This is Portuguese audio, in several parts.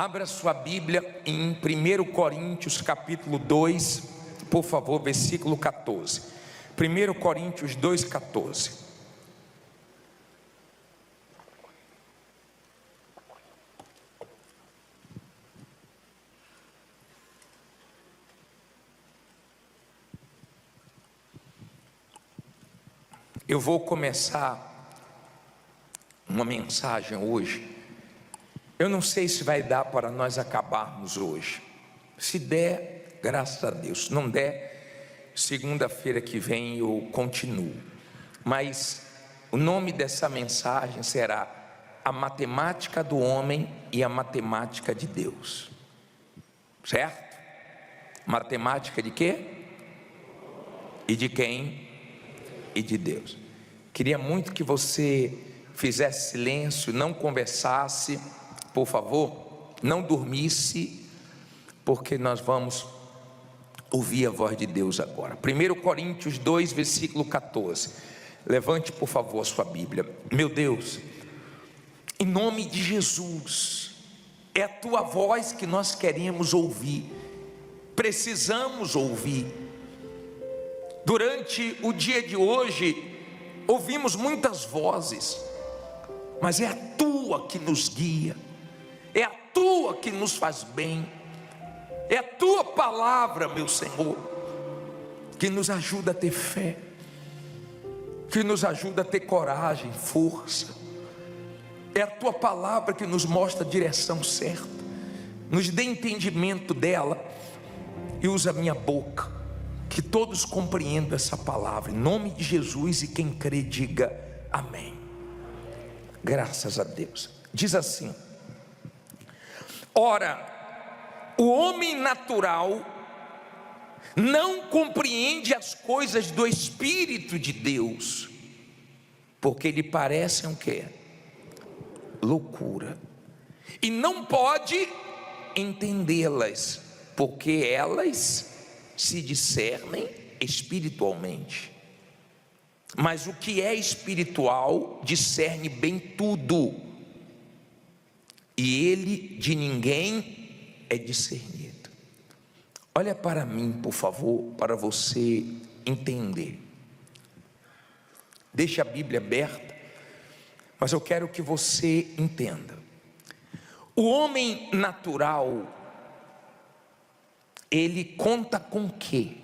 Abra sua Bíblia em 1 Coríntios capítulo 2, por favor, versículo 14. 1 Coríntios 2, 14. Eu vou começar uma mensagem hoje. Eu não sei se vai dar para nós acabarmos hoje. Se der, graças a Deus. Se não der, segunda-feira que vem eu continuo. Mas o nome dessa mensagem será A Matemática do Homem e a Matemática de Deus. Certo? Matemática de quê? E de quem? E de Deus. Queria muito que você fizesse silêncio, não conversasse, por favor, não dormisse, porque nós vamos ouvir a voz de Deus agora. 1 Coríntios 2, versículo 14. Levante, por favor, a sua Bíblia. Meu Deus, em nome de Jesus, é a tua voz que nós queremos ouvir, precisamos ouvir. Durante o dia de hoje, ouvimos muitas vozes, mas é a tua que nos guia, é a tua que nos faz bem, é a tua palavra, meu Senhor, que nos ajuda a ter fé, que nos ajuda a ter coragem, força. É a tua palavra que nos mostra a direção certa, nos dê entendimento dela e usa a minha boca, que todos compreendam essa palavra, em nome de Jesus, e quem crê diga amém. Graças a Deus. Diz assim: ora, o homem natural não compreende as coisas do Espírito de Deus, porque lhe parecem o quê? Loucura, e não pode entendê-las, porque elas se discernem espiritualmente. Mas o que é espiritual discerne bem tudo, e ele de ninguém é discernido. Olha para mim, por favor, para você entender. Deixa a Bíblia aberta, mas eu quero que você entenda. O homem natural, ele conta com o quê?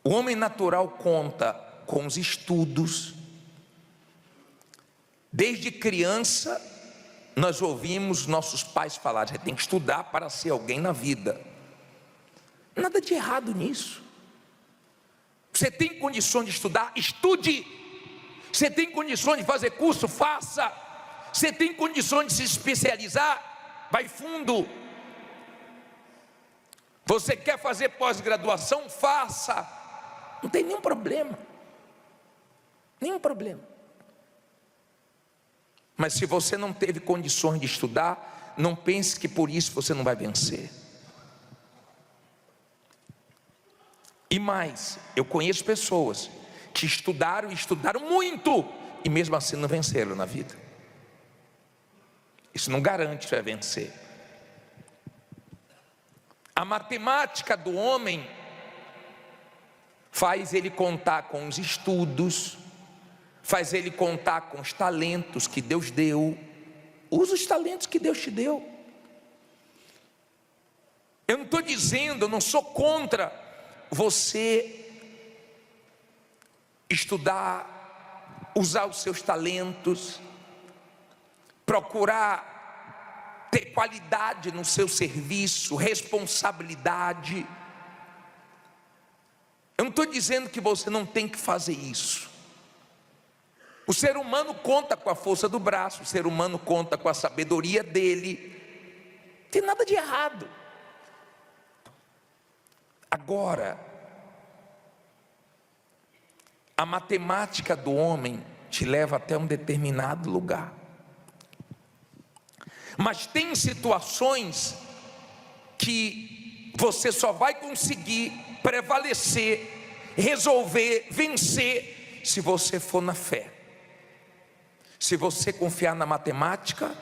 O homem natural conta com os estudos. Desde criança nós ouvimos nossos pais falar: você tem que estudar para ser alguém na vida. Nada de errado nisso. Você tem condições de estudar? Estude. Você tem condições de fazer curso? Faça. Você tem condições de se especializar? Vai fundo. Você quer fazer pós-graduação? Faça. Não tem nenhum problema. Nenhum problema. Mas se você não teve condições de estudar, não pense que por isso você não vai vencer. E mais, eu conheço pessoas que estudaram muito, e mesmo assim não venceram na vida. Isso não garante que vai vencer. A matemática do homem faz ele contar com os estudos, faz ele contar com os talentos que Deus deu. Usa os talentos que Deus te deu. Eu não estou dizendo, eu não sou contra você estudar, usar os seus talentos, procurar ter qualidade no seu serviço, responsabilidade. Eu não estou dizendo que você não tem que fazer isso. O ser humano conta com a força do braço, o ser humano conta com a sabedoria dele. Não tem nada de errado. Agora, a matemática do homem te leva até um determinado lugar. Mas tem situações que você só vai conseguir prevalecer, resolver, vencer, se você for na fé, se você confiar na matemática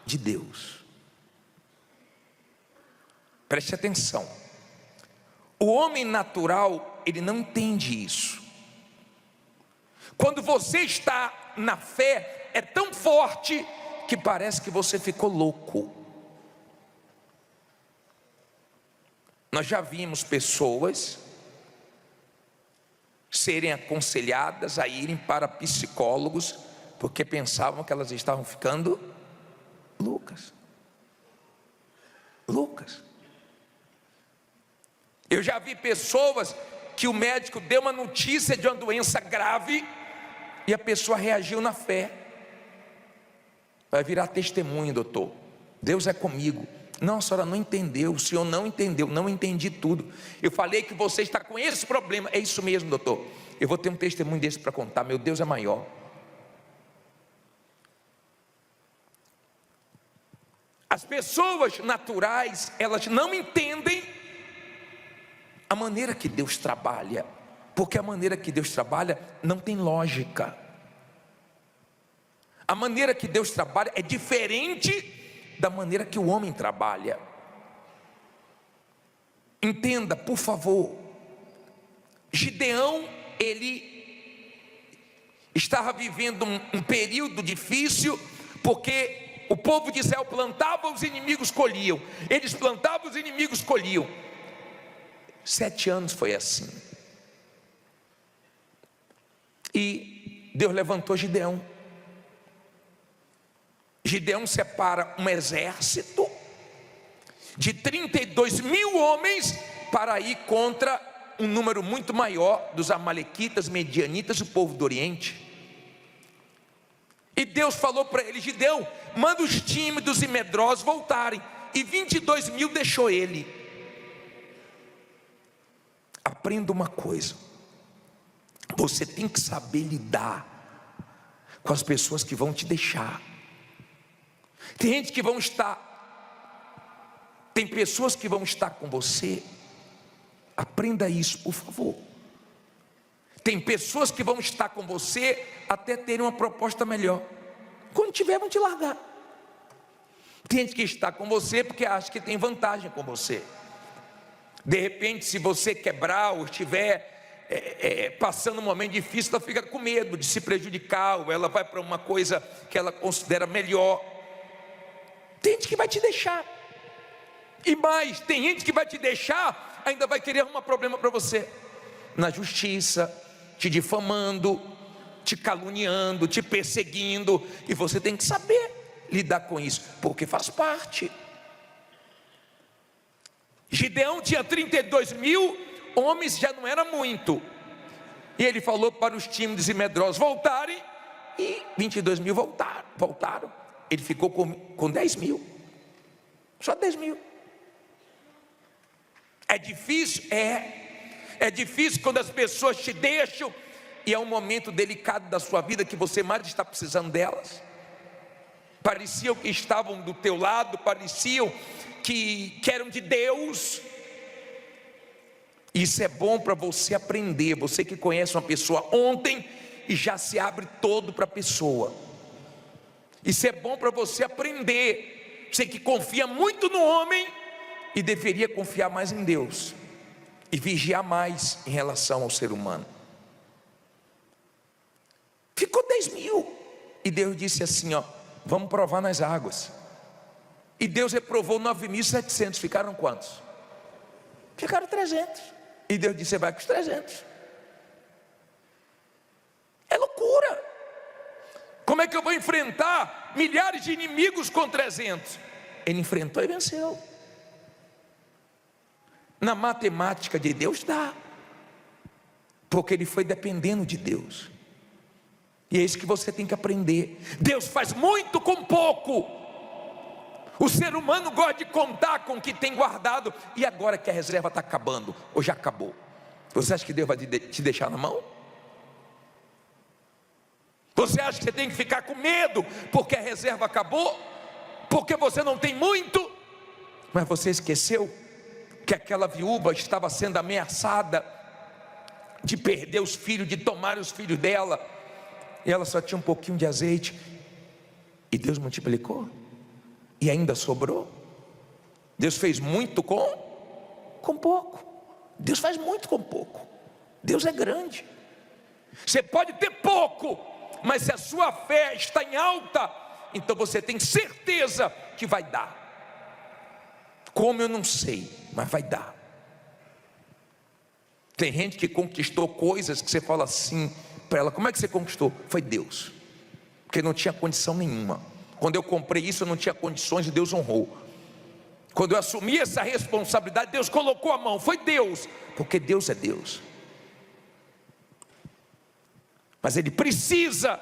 de Deus. Preste atenção. O homem natural, ele não entende isso. Quando você está na fé, é tão forte que parece que você ficou louco. Nós já vimos pessoas serem aconselhadas a irem para psicólogos porque pensavam que elas estavam ficando loucas. Loucas. Eu já vi pessoas que o médico deu uma notícia de uma doença grave e a pessoa reagiu na fé. Vai virar testemunho, doutor. Deus é comigo. Não, a senhora não entendeu, o senhor não entendeu, não entendi tudo. Eu falei que você está com esse problema. É isso mesmo, doutor. Eu vou ter um testemunho desse para contar. Meu Deus é maior. As pessoas naturais, elas não entendem a maneira que Deus trabalha, porque a maneira que Deus trabalha não tem lógica. A maneira que Deus trabalha é diferente da maneira que o homem trabalha. Entenda, por favor. Gideão, ele estava vivendo um período difícil, porque o povo de Israel plantava, os inimigos colhiam. Eles plantavam, os inimigos colhiam. 7 anos foi assim. E Deus levantou Gideão. Gideão separa um exército de 32.000 homens para ir contra um número muito maior dos amalequitas, medianitas, o povo do Oriente. E Deus falou para ele: Gideão, manda os tímidos e medrosos voltarem. E 22.000 deixou ele. Aprenda uma coisa: você tem que saber lidar com as pessoas que vão te deixar. Tem pessoas que vão estar com você. Aprenda isso, por favor. Tem pessoas que vão estar com você até terem uma proposta melhor. Quando tiver, vão te largar. Tem gente que está com você porque acha que tem vantagem com você. De repente, se você quebrar ou estiver passando um momento difícil, ela fica com medo de se prejudicar, ou ela vai para uma coisa que ela considera melhor. Tem gente que vai te deixar. E mais, tem gente que vai te deixar, ainda vai querer arrumar problema para você na justiça, te difamando, te caluniando, te perseguindo. E você tem que saber lidar com isso, porque faz parte. Gideão tinha 32.000 homens, já não era muito. E ele falou para os tímidos e medrosos voltarem, e 22.000 voltaram. Ele ficou com 10.000. Só 10.000. É difícil? É difícil quando as pessoas te deixam, e é um momento delicado da sua vida que você mais está precisando delas. Pareciam que estavam do teu lado, pareciam que eram de Deus. Isso é bom para você aprender. Você que conhece uma pessoa ontem e já se abre todo para a pessoa. Isso é bom para você aprender. Você que confia muito no homem e deveria confiar mais em Deus e vigiar mais em relação ao ser humano. Ficou 10.000 e Deus disse assim: ó, vamos provar nas águas. E Deus reprovou 9.700. Ficaram quantos? Ficaram 300. E Deus disse: você vai com os 300. É loucura. Como é que eu vou enfrentar milhares de inimigos com 300? Ele enfrentou e venceu. Na matemática de Deus dá, porque ele foi dependendo de Deus. E é isso que você tem que aprender. Deus faz muito com pouco. O ser humano gosta de contar com o que tem guardado. E agora que a reserva está acabando, ou já acabou, você acha que Deus vai te deixar na mão? Você acha que você tem que ficar com medo porque a reserva acabou? Porque você não tem muito? Mas você esqueceu que aquela viúva estava sendo ameaçada de perder os filhos, de tomar os filhos dela, e ela só tinha um pouquinho de azeite, e Deus multiplicou, e ainda sobrou. Deus fez muito com Com pouco. Deus faz muito com pouco. Deus é grande. Você pode ter pouco, mas se a sua fé está em alta, então você tem certeza que vai dar. Como eu não sei, mas vai dar. Tem gente que conquistou coisas que você fala assim para ela: como é que você conquistou? Foi Deus, porque não tinha condição nenhuma. Quando eu comprei isso, eu não tinha condições e Deus honrou. Quando eu assumi essa responsabilidade, Deus colocou a mão, foi Deus, porque Deus é Deus. Mas Ele precisa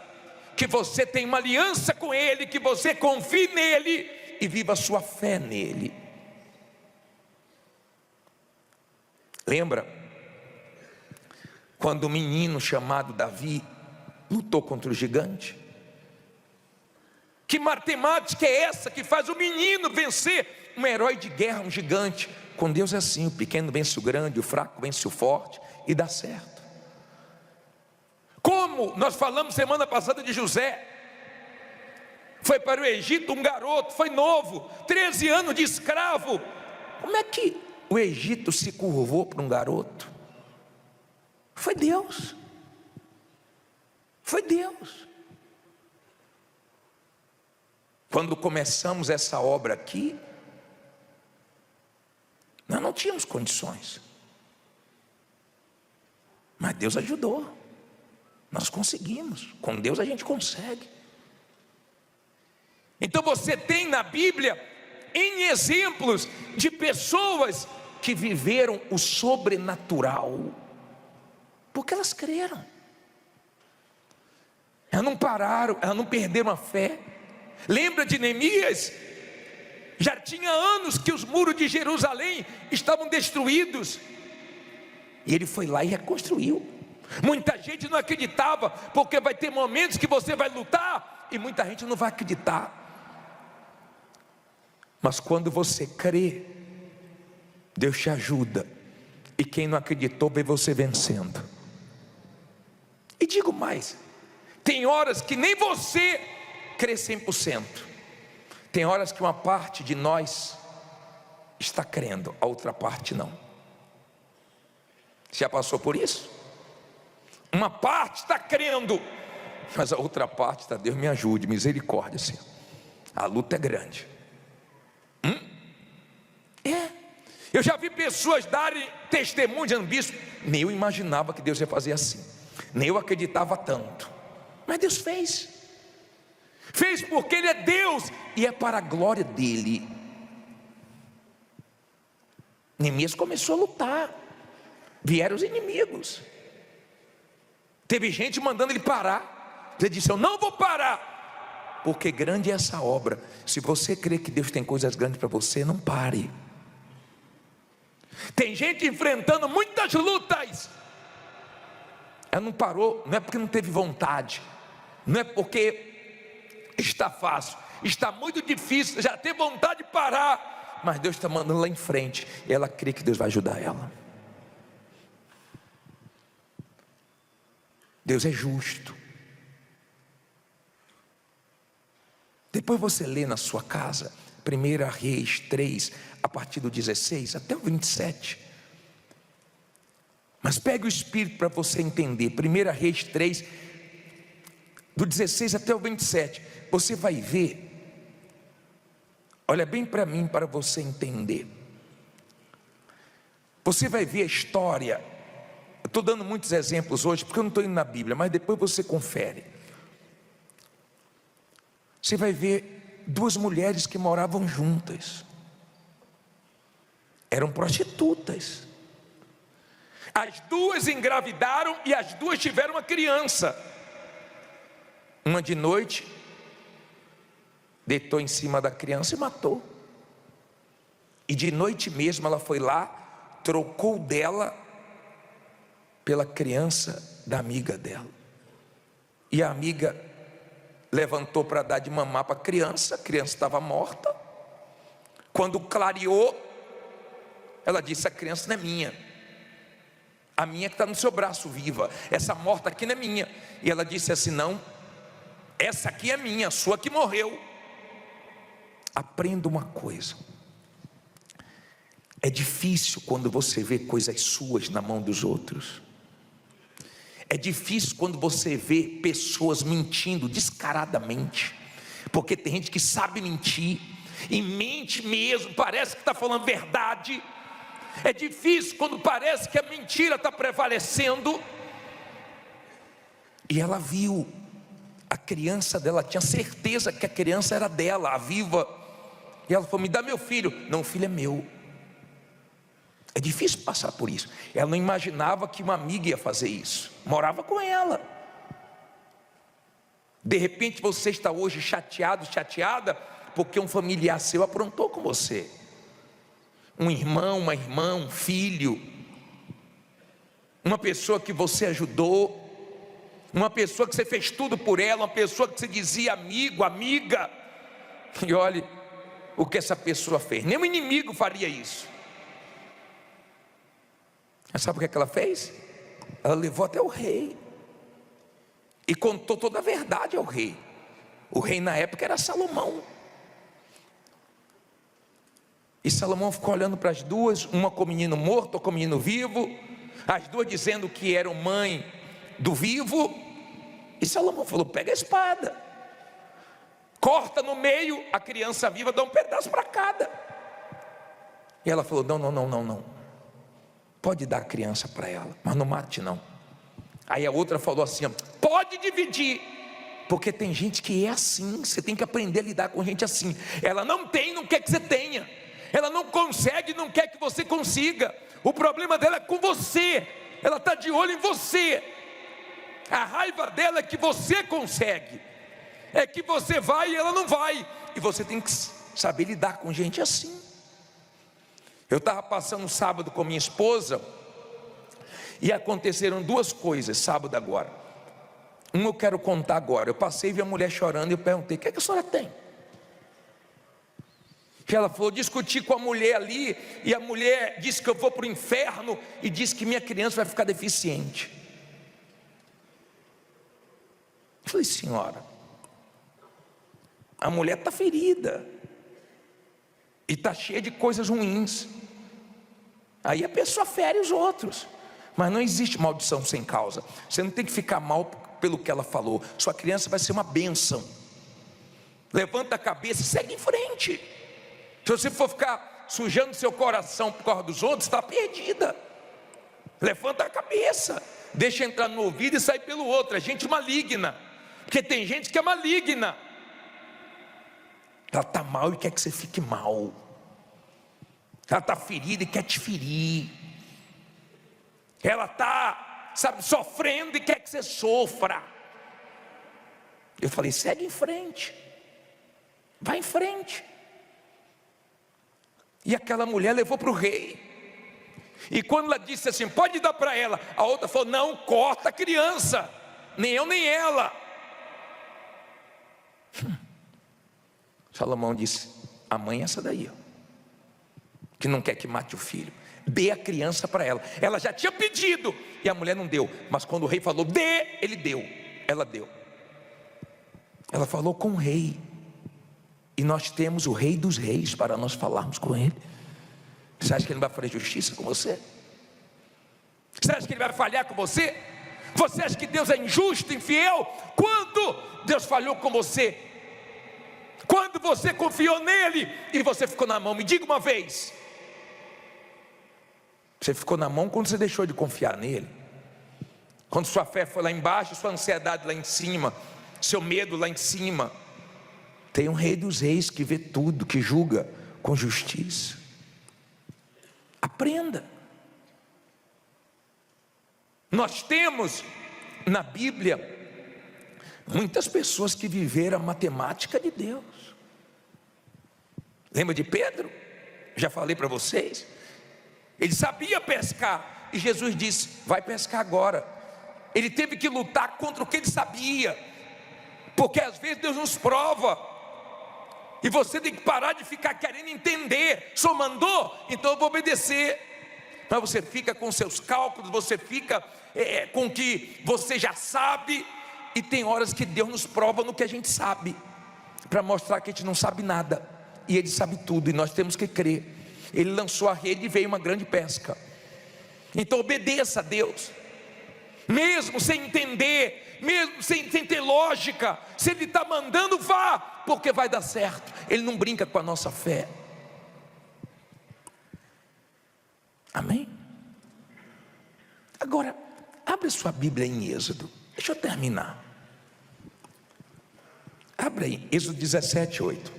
que você tenha uma aliança com Ele, que você confie nele e viva a sua fé nele. Lembra quando um menino chamado Davi lutou contra o gigante? Que matemática é essa que faz o menino vencer um herói de guerra, um gigante? Com Deus é assim: o pequeno vence o grande, o fraco vence o forte, e dá certo. Como nós falamos semana passada de José, foi para o Egito um garoto, foi novo, 13 anos de escravo. Como é que o Egito se curvou para um garoto? Foi Deus. Foi Deus. Quando começamos essa obra aqui, nós não tínhamos condições, mas Deus ajudou. Nós conseguimos. Com Deus a gente consegue. Então você tem na Bíblia N exemplos de pessoas que viveram o sobrenatural, porque elas creram. Elas não pararam, elas não perderam a fé. Lembra de Neemias? Já tinha anos que os muros de Jerusalém estavam destruídos, e ele foi lá e reconstruiu. Muita gente não acreditava, porque vai ter momentos que você vai lutar e muita gente não vai acreditar. Mas quando você crê, Deus te ajuda, e quem não acreditou vê você vencendo. E digo mais, tem horas que nem você crê 100%. Tem horas que uma parte de nós está crendo, a outra parte não. Já passou por isso? Uma parte está crendo, mas a outra parte está: Deus me ajude, misericórdia, Senhor. A luta é grande. Eu já vi pessoas darem testemunho dizendo: bispo, nem eu imaginava que Deus ia fazer assim, nem eu acreditava tanto, mas Deus fez. Fez porque Ele é Deus e é para a glória dEle. Neemias começou a lutar, vieram os inimigos, teve gente mandando ele parar. Ele disse: eu não vou parar, porque grande é essa obra. Se você crê que Deus tem coisas grandes para você, não pare. Tem gente enfrentando muitas lutas, ela não parou, não é porque não teve vontade, não é porque está fácil, está muito difícil, já teve vontade de parar, mas Deus está mandando lá em frente, e ela crê que Deus vai ajudar ela. Deus é justo. Depois você lê na sua casa 1 Reis 3, a partir do 16 até o 27. Mas pegue o Espírito para você entender. 1 Reis 3, do 16 até o 27. Você vai ver. Olha bem para mim, para você entender. Você vai ver a história. Eu estou dando muitos exemplos hoje, porque eu não estou indo na Bíblia, mas depois você confere. Você vai ver duas mulheres que moravam juntas, eram prostitutas. As duas engravidaram e as duas tiveram uma criança. Uma de noite deitou em cima da criança e matou. E de noite mesmo ela foi lá, trocou dela pela criança da amiga dela. E a amiga levantou para dar de mamar para a criança estava morta. Quando clareou, ela disse: a criança não é minha, a minha que está no seu braço viva, essa morta aqui não é minha. E ela disse assim: não, essa aqui é minha, a sua que morreu. Aprenda uma coisa: É difícil quando você vê coisas suas na mão dos outros. É difícil quando você vê pessoas mentindo descaradamente, porque tem gente que sabe mentir, e mente mesmo, parece que está falando verdade. É difícil quando parece que a mentira está prevalecendo. E ela viu a criança dela, tinha certeza que a criança era dela, a viva. E ela falou: me dá meu filho. Não, o filho é meu. É difícil passar por isso. Ela não imaginava que uma amiga ia fazer isso. Morava com ela. De repente você está hoje chateado, chateada, porque um familiar seu aprontou com você. Um irmão, uma irmã, um filho, uma pessoa que você ajudou, uma pessoa que você fez tudo por ela, uma pessoa que você dizia amigo, amiga. E olhe o que essa pessoa fez. Nem um inimigo faria isso. Mas sabe o que ela fez? Ela levou até o rei e contou toda a verdade ao rei. O rei na época era Salomão. E Salomão ficou olhando para as duas, uma com o menino morto, outra com o menino vivo, as duas dizendo que eram mãe do vivo. E Salomão falou: pega a espada, corta no meio a criança viva, dá um pedaço para cada. E ela falou: não, pode dar a criança para ela, mas não mate não. Aí a outra falou assim: pode dividir, porque tem gente que é assim. Você tem que aprender a lidar com gente assim. Ela não tem, não quer que você tenha. Ela não consegue, não quer que você consiga. O problema dela é com você. Ela está de olho em você. A raiva dela é que você consegue, é que você vai e ela não vai. E você tem que saber lidar com gente assim. Eu estava passando um sábado com minha esposa, e aconteceram duas coisas sábado agora. Eu quero contar agora. Eu passei e vi a mulher chorando, e eu perguntei: o que é que a senhora tem? Que ela falou: discuti com a mulher ali, e a mulher disse que eu vou para o inferno, e disse que minha criança vai ficar deficiente. Eu falei: senhora, a mulher está ferida, e está cheia de coisas ruins. Aí a pessoa fere os outros, mas não existe maldição sem causa. Você não tem que ficar mal pelo que ela falou. Sua criança vai ser uma bênção. Levanta a cabeça e segue em frente. Se você for ficar sujando seu coração por causa dos outros, está perdida. Levanta a cabeça, deixa entrar no ouvido e sair pelo outro. É gente maligna, porque tem gente que é maligna. Ela está mal e quer que você fique mal. Ela está ferida e quer te ferir. Ela está, sofrendo e quer que você sofra. Eu falei: segue em frente, vai em frente. E aquela mulher levou para o rei. E quando ela disse assim: pode dar para ela, a outra falou: não, corta a criança, nem eu nem ela. Salomão disse: a mãe é essa daí, que não quer que mate o filho. Dê a criança para ela. Ela já tinha pedido e a mulher não deu, mas quando o rei falou dê, ele deu. Ela deu. Ela falou com o rei, e nós temos o rei dos reis para nós falarmos com ele. Você acha que ele não vai fazer justiça com você? Você acha que ele vai falhar com você? Você acha que Deus é injusto, infiel? Quando Deus falhou com você? Quando você confiou nele e você ficou na mão? Me diga uma vez. Você ficou na mão quando você deixou de confiar nele. Quando sua fé foi lá embaixo, sua ansiedade lá em cima, seu medo lá em cima. Tem um rei dos reis que vê tudo, que julga com justiça. Aprenda. Nós temos na Bíblia muitas pessoas que viveram a matemática de Deus. Lembra de Pedro? Já falei para vocês. Ele sabia pescar, e Jesus disse: vai pescar agora. Ele teve que lutar contra o que ele sabia, porque às vezes Deus nos prova, e você tem que parar de ficar querendo entender. Só mandou, então eu vou obedecer. Mas você fica com seus cálculos, você fica com o que você já sabe. E tem horas que Deus nos prova no que a gente sabe, para mostrar que a gente não sabe nada, e Ele sabe tudo, e nós temos que crer. Ele lançou a rede e veio uma grande pesca. Então obedeça a Deus, mesmo sem entender, mesmo sem ter lógica. Se Ele está mandando, vá, porque vai dar certo. Ele não brinca com a nossa fé. Amém? Agora, abre sua Bíblia em Êxodo. Deixa eu terminar. Abre aí, Êxodo 17, 8.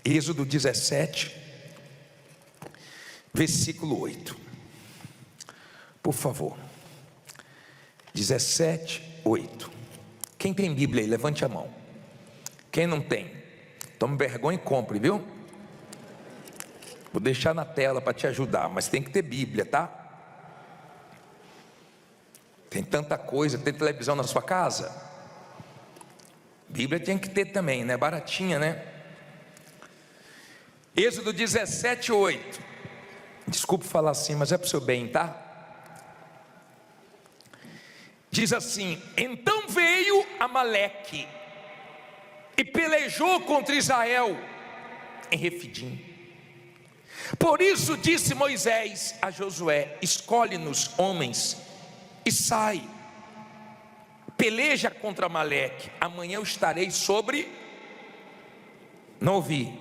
Êxodo 17, versículo 8. Por favor. 17, 8. Quem tem Bíblia aí, levante a mão. Quem não tem, tome vergonha e compre, viu? Vou deixar na tela para te ajudar, mas tem que ter Bíblia, tá? Tem tanta coisa, tem televisão na sua casa? Bíblia tem que ter também, né? Baratinha, né? Êxodo 17, 8. Desculpe falar assim, mas é para o seu bem, tá? Diz assim: então veio Amaleque e pelejou contra Israel em Refidim. Por isso disse Moisés a Josué: escolhe-nos homens e sai, peleja contra Amaleque. Amanhã eu estarei sobre, não ouvi,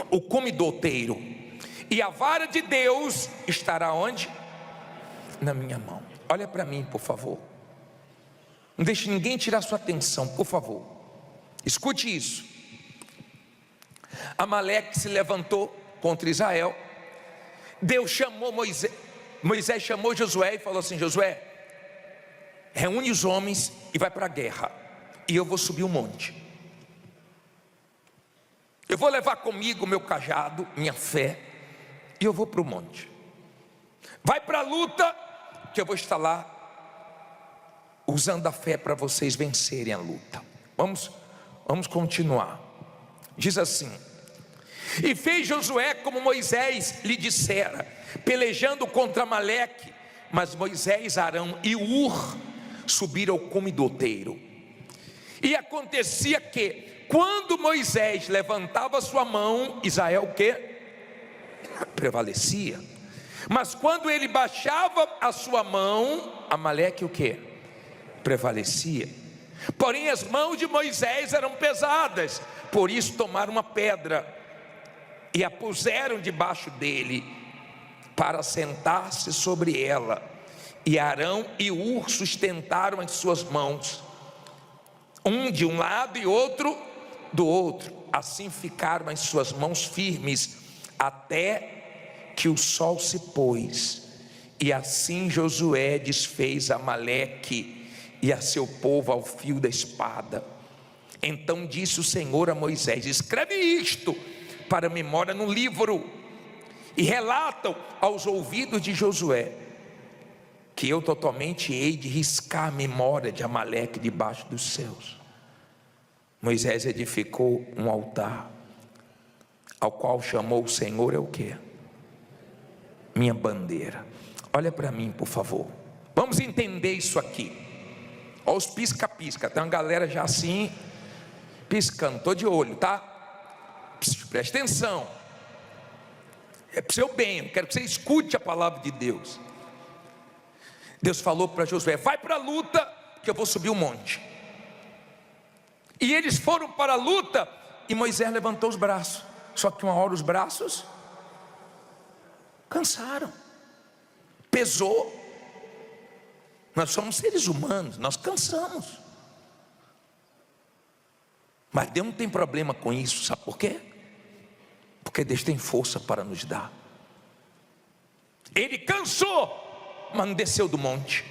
o comidoteiro, e a vara de Deus estará onde? Na minha mão. Olha para mim, por favor. Não deixe ninguém tirar sua atenção, por favor. Escute isso. Amaleque se levantou contra Israel. Deus chamou Moisés chamou Josué e falou assim: Josué, reúne os homens e vai para a guerra, e eu vou subir o monte. Eu vou levar comigo meu cajado, minha fé, e eu vou para o monte. Vai para a luta, que eu vou estar lá usando a fé para vocês vencerem a luta. Vamos continuar. Diz assim: e fez Josué como Moisés lhe dissera, pelejando contra Amaleque. Mas Moisés, Arão e Ur subiram ao comidoteiro. E acontecia que, quando Moisés levantava sua mão, Israel o quê? Prevalecia. Mas quando ele baixava a sua mão, Amaleque o quê? Prevalecia. Porém as mãos de Moisés eram pesadas, por isso tomaram uma pedra e a puseram debaixo dele, para sentar-se sobre ela. E Arão e Ur sustentaram as suas mãos, um de um lado e outro do outro. Assim ficaram as suas mãos firmes, até que o sol se pôs. E assim Josué desfez Amaleque e a seu povo ao fio da espada. Então disse o Senhor a Moisés: escreve isto para memória no livro, e relatam aos ouvidos de Josué, que eu totalmente hei de riscar a memória de Amaleque debaixo dos céus. Moisés edificou um altar, ao qual chamou o Senhor, é o que? Minha bandeira. Olha para mim, por favor. Vamos entender isso aqui. Olha os pisca-pisca. Tem uma galera já assim, piscando. Estou de olho, tá? Preste atenção. É para o seu bem. Eu quero que você escute a palavra de Deus. Deus falou para Josué: vai para a luta, que eu vou subir o monte. E eles foram para a luta, e Moisés levantou os braços. Só que uma hora os braços cansaram, pesou. Nós somos seres humanos, nós cansamos. Mas Deus não tem problema com isso, sabe por quê? Porque Deus tem força para nos dar. Ele cansou, mas não desceu do monte.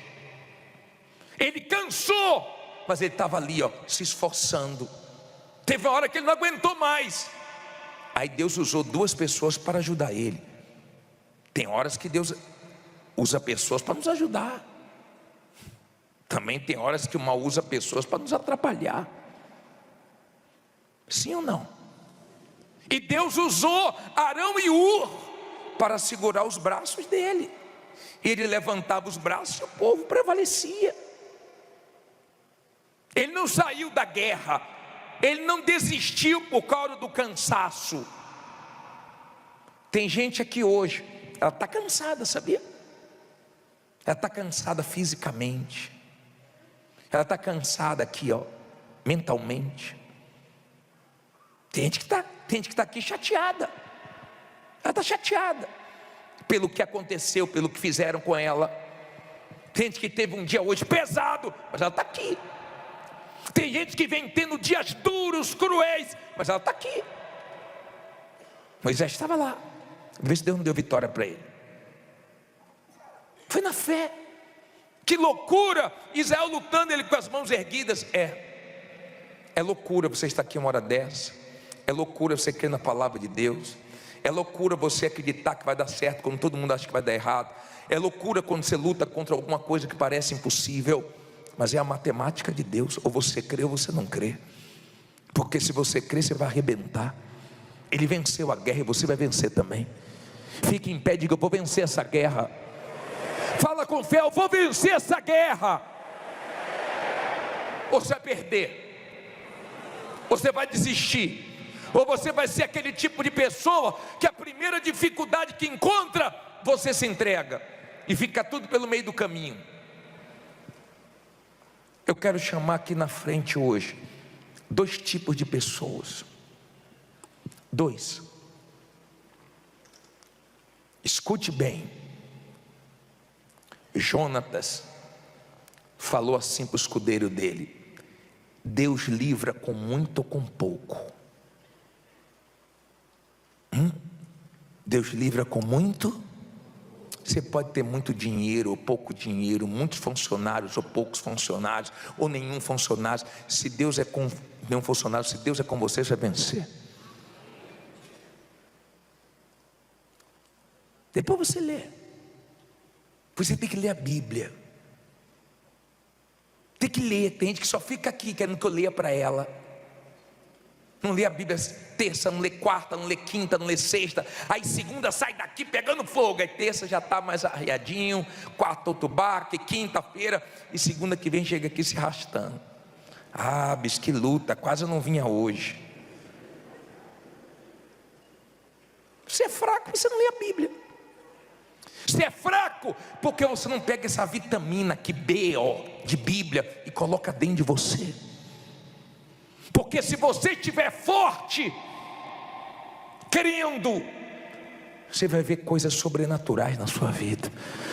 Ele cansou, mas ele estava ali, ó, se esforçando. Teve uma hora que ele não aguentou mais. Aí Deus usou duas pessoas para ajudar ele. Tem horas que Deus usa pessoas para nos ajudar. Também tem horas que o mal usa pessoas para nos atrapalhar. Sim ou não? E Deus usou Arão e Ur para segurar os braços dele. Ele levantava os braços e o povo prevalecia. Ele não saiu da guerra Ele não desistiu por causa do cansaço. Tem gente aqui hoje, ela está cansada, sabia? Ela está cansada fisicamente. Ela está cansada aqui, ó, mentalmente. Tem gente que está aqui chateada. Ela está chateada pelo que aconteceu, pelo que fizeram com ela. Tem gente que teve um dia hoje pesado, mas ela está aqui. Tem gente que vem tendo dias duros, cruéis, mas ela está aqui. Moisés estava lá. Vê se Deus não deu vitória para ele. Foi na fé. Que loucura! Israel lutando, ele com as mãos erguidas. É loucura você estar aqui uma hora dessa. É loucura você crer na palavra de Deus. É loucura você acreditar que vai dar certo quando todo mundo acha que vai dar errado. É loucura quando você luta contra alguma coisa que parece impossível. Mas é a matemática de Deus. Ou você crê ou você não crê. Porque se você crê, você vai arrebentar. Ele venceu a guerra e você vai vencer também. Fique em pé e diga: eu vou vencer essa guerra. Fala com fé: eu vou vencer essa guerra. Ou você vai perder, ou você vai desistir, ou você vai ser aquele tipo de pessoa que a primeira dificuldade que encontra, você se entrega e fica tudo pelo meio do caminho. Eu quero chamar aqui na frente hoje dois tipos de pessoas. Dois. Escute bem. Jonatas falou assim para o escudeiro dele: Deus livra com muito ou com pouco. Deus livra com muito. Você pode ter muito dinheiro ou pouco dinheiro, muitos funcionários ou poucos funcionários, ou nenhum funcionário. Se Deus é com nenhum funcionário, se Deus é com você, você vai vencer. Depois você lê. Você tem que ler a Bíblia. Tem que ler. Tem gente que só fica aqui querendo que eu leia para ela. Não lê a Bíblia terça, não lê quarta, não lê quinta, não lê sexta. Aí segunda sai daqui pegando fogo. Aí terça já está mais arreadinho. Quarta outro barco, quinta-feira. E segunda que vem chega aqui se arrastando. Ah, bicho, que luta, quase eu não vinha hoje. Você é fraco, você não lê a Bíblia. Você é fraco porque você não pega essa vitamina que B, de Bíblia, e coloca dentro de você. Porque se você estiver forte, crendo, você vai ver coisas sobrenaturais na sua vida.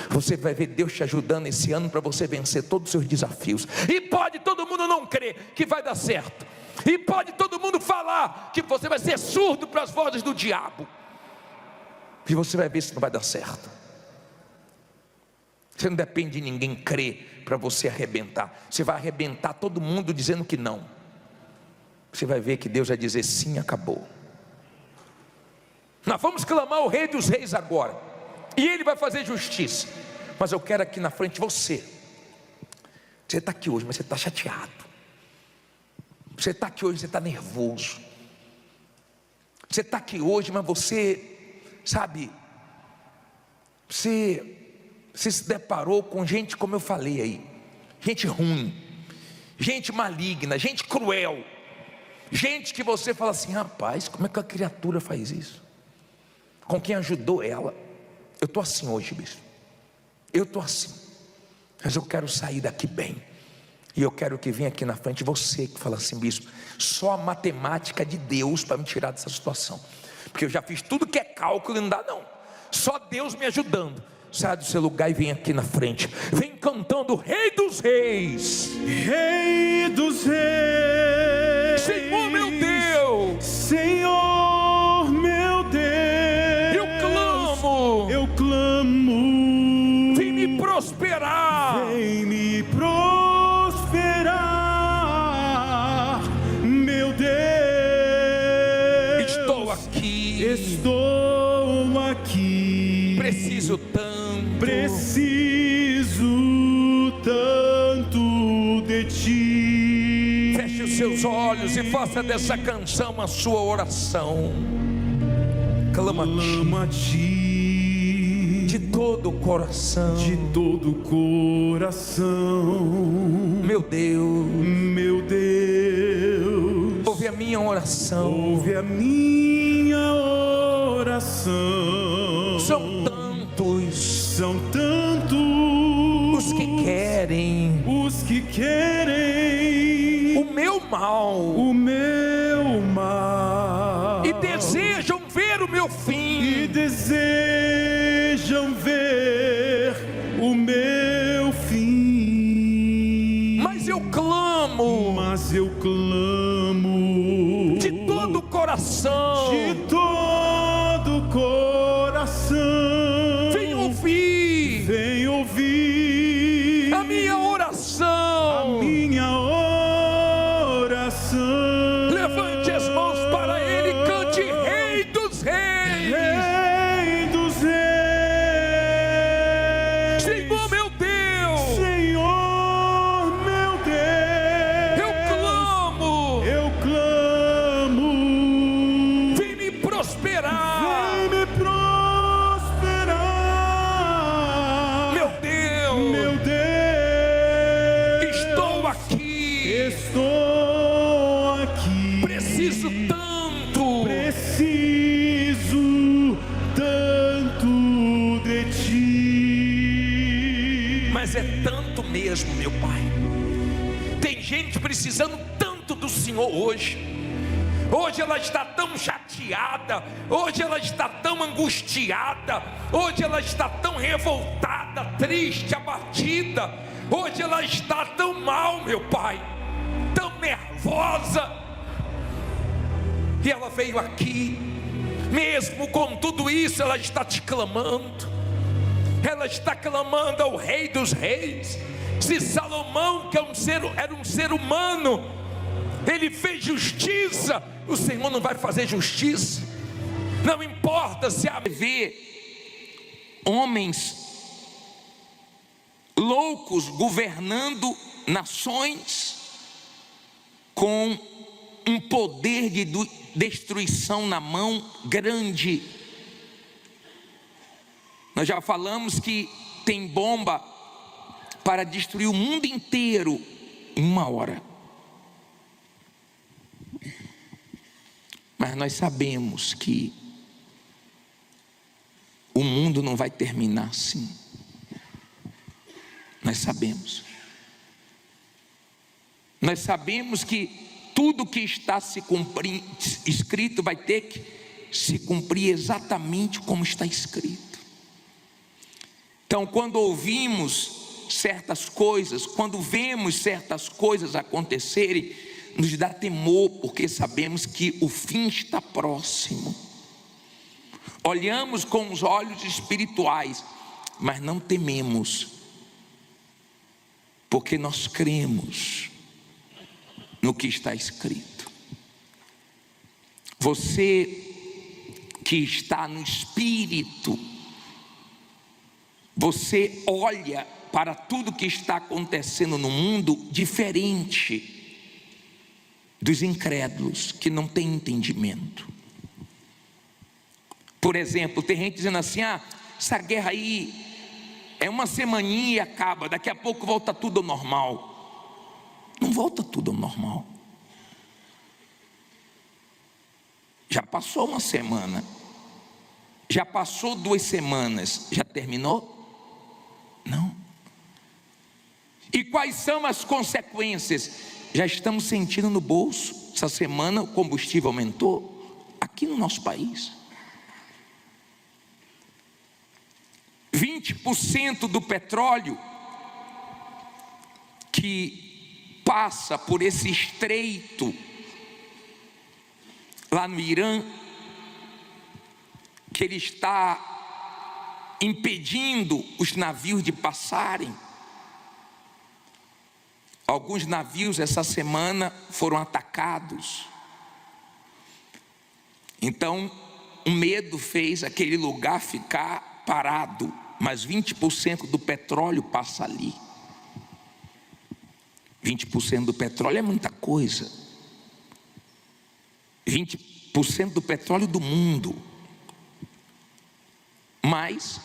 Você vai ver Deus te ajudando esse ano para você vencer todos os seus desafios. E pode todo mundo não crer que vai dar certo. E pode todo mundo falar que você vai ser surdo para as vozes do diabo. E você vai ver se não vai dar certo. Você não depende de ninguém crer para você arrebentar. Você vai arrebentar todo mundo dizendo que não. Você vai ver que Deus vai dizer sim, acabou. Nós vamos clamar o Rei dos Reis agora, e Ele vai fazer justiça. Mas eu quero aqui na frente você está aqui hoje, mas você está chateado. Você está aqui hoje, você está nervoso. Você está aqui hoje, mas você, sabe, você se deparou com gente, como eu falei aí, gente ruim, gente maligna, gente cruel, gente que você fala assim: rapaz, como é que a criatura faz isso? Com quem ajudou ela? Eu estou assim hoje, bicho. Eu estou assim. Mas eu quero sair daqui bem. E eu quero que venha aqui na frente você que fala assim: bispo, só a matemática de Deus para me tirar dessa situação. Porque eu já fiz tudo que é cálculo e não dá não. Só Deus me ajudando. Sai do seu lugar e vem aqui na frente. Vem cantando: Rei dos Reis, Rei dos Reis, Senhor meu Deus, Senhor meu Deus, eu clamo, vem me prosperar, vem me prosperar, meu Deus, estou aqui, preciso tanto de ti. Feche os seus olhos e faça dessa canção a sua oração. Clama a ti de todo o coração, coração. Meu Deus, Ouve minha oração. ouve a minha oração. São tantos os que querem o meu mal, e desejam ver o meu fim, mas eu clamo de todo o coração, vem ouvir a minha oração. Levante as mãos para Ele e cante: Rei dos Reis, Senhor meu Deus, eu clamo, vem me prosperar, meu Deus, estou aqui, preciso tanto de ti. Mas é tanto mesmo, meu Pai. Tem gente precisando tanto do Senhor hoje. Hoje ela está tão chateada, hoje ela está tão angustiada, hoje ela está tão revoltada, triste, abatida, hoje ela está tão mal, meu Pai, tão nervosa. E ela veio aqui, mesmo com tudo isso, ela está te clamando. Ela está clamando ao Rei dos Reis. Se Salomão, que era um ser humano, ele fez justiça, o Senhor não vai fazer justiça. Não importa se vê homens loucos governando nações com um poder de destruição na mão grande. Nós já falamos que tem bomba para destruir o mundo inteiro em 1 hora. Mas nós sabemos que o mundo não vai terminar assim. Nós sabemos. Nós sabemos que tudo que está se cumprindo, escrito, vai ter que se cumprir exatamente como está escrito. Então, quando ouvimos certas coisas, quando vemos certas coisas acontecerem, nos dá temor, porque sabemos que o fim está próximo. Olhamos com os olhos espirituais, mas não tememos, porque nós cremos no que está escrito. Você que está no Espírito, você olha para tudo que está acontecendo no mundo diferente dos incrédulos que não têm entendimento. Por exemplo, tem gente dizendo assim: essa guerra aí é uma semaninha e acaba, daqui a pouco volta tudo ao normal. Não volta tudo ao normal. Já passou uma semana, já passou 2 semanas, já terminou? Não. E quais são as consequências? Já estamos sentindo no bolso. Essa semana o combustível aumentou aqui no nosso país. 20% do petróleo que passa por esse estreito lá no Irã, que ele está impedindo os navios de passarem. Alguns navios essa semana foram atacados. Então, o medo fez aquele lugar ficar parado, mas 20% do petróleo passa ali. 20% do petróleo é muita coisa. 20% do petróleo do mundo. Mas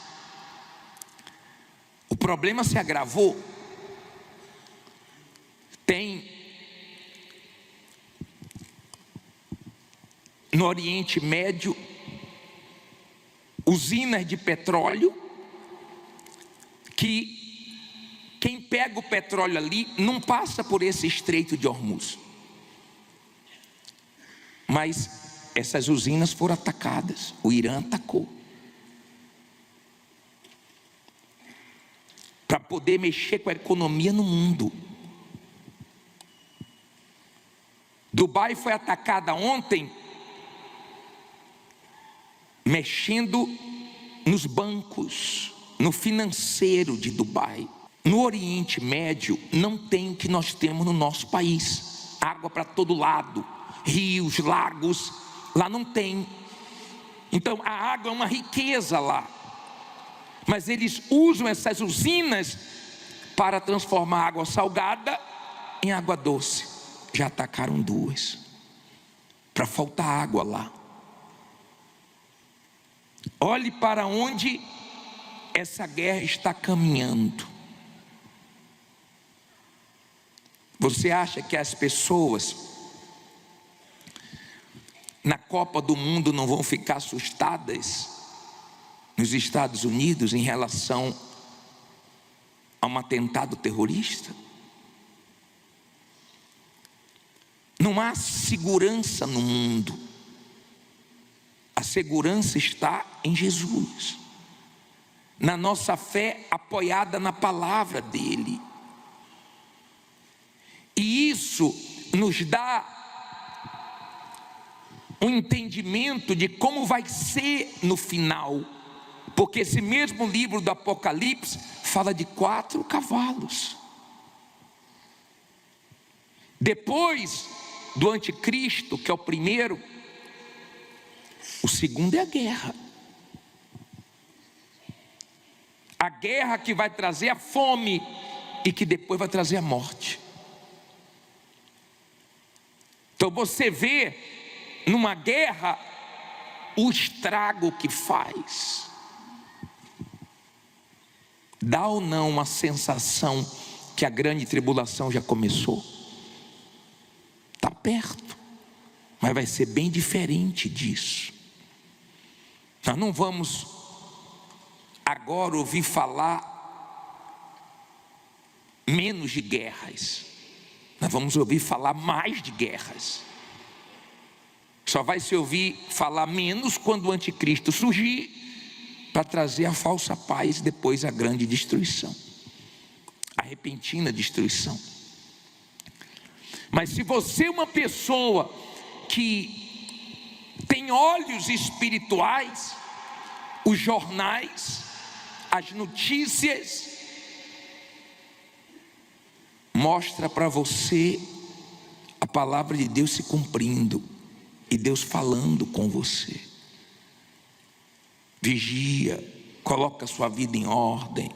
o problema se agravou. Tem no Oriente Médio, usinas de petróleo, que quem pega o petróleo ali não passa por esse estreito de Hormuz. Mas essas usinas foram atacadas, o Irã atacou, para poder mexer com a economia no mundo. Dubai foi atacada ontem, mexendo nos bancos, no financeiro de Dubai. No Oriente Médio não tem o que nós temos no nosso país: água para todo lado, rios, lagos. Lá não tem. Então a água é uma riqueza lá, mas eles usam essas usinas para transformar água salgada em água doce. Já atacaram 2, para faltar água lá. Olhe para onde essa guerra está caminhando. Você acha que as pessoas na Copa do Mundo não vão ficar assustadas nos Estados Unidos em relação a um atentado terrorista? Não há segurança no mundo. A segurança está em Jesus, na nossa fé apoiada na palavra dele. E isso nos dá um entendimento de como vai ser no final, porque esse mesmo livro do Apocalipse fala de 4 cavalos. Depois do anticristo, que é o primeiro, o segundo é a guerra. A guerra que vai trazer a fome e que depois vai trazer a morte. Então você vê numa guerra o estrago que faz. Dá ou não uma sensação que a grande tribulação já começou? Está perto, mas vai ser bem diferente disso. Nós não vamos agora ouvir falar menos de guerras, nós vamos ouvir falar mais de guerras. Só vai se ouvir falar menos quando o anticristo surgir, para trazer a falsa paz e depois a grande destruição, a repentina destruição. Mas se você é uma pessoa que tem olhos espirituais, os jornais, as notícias mostra para você a palavra de Deus se cumprindo e Deus falando com você. Vigia, coloca a sua vida em ordem,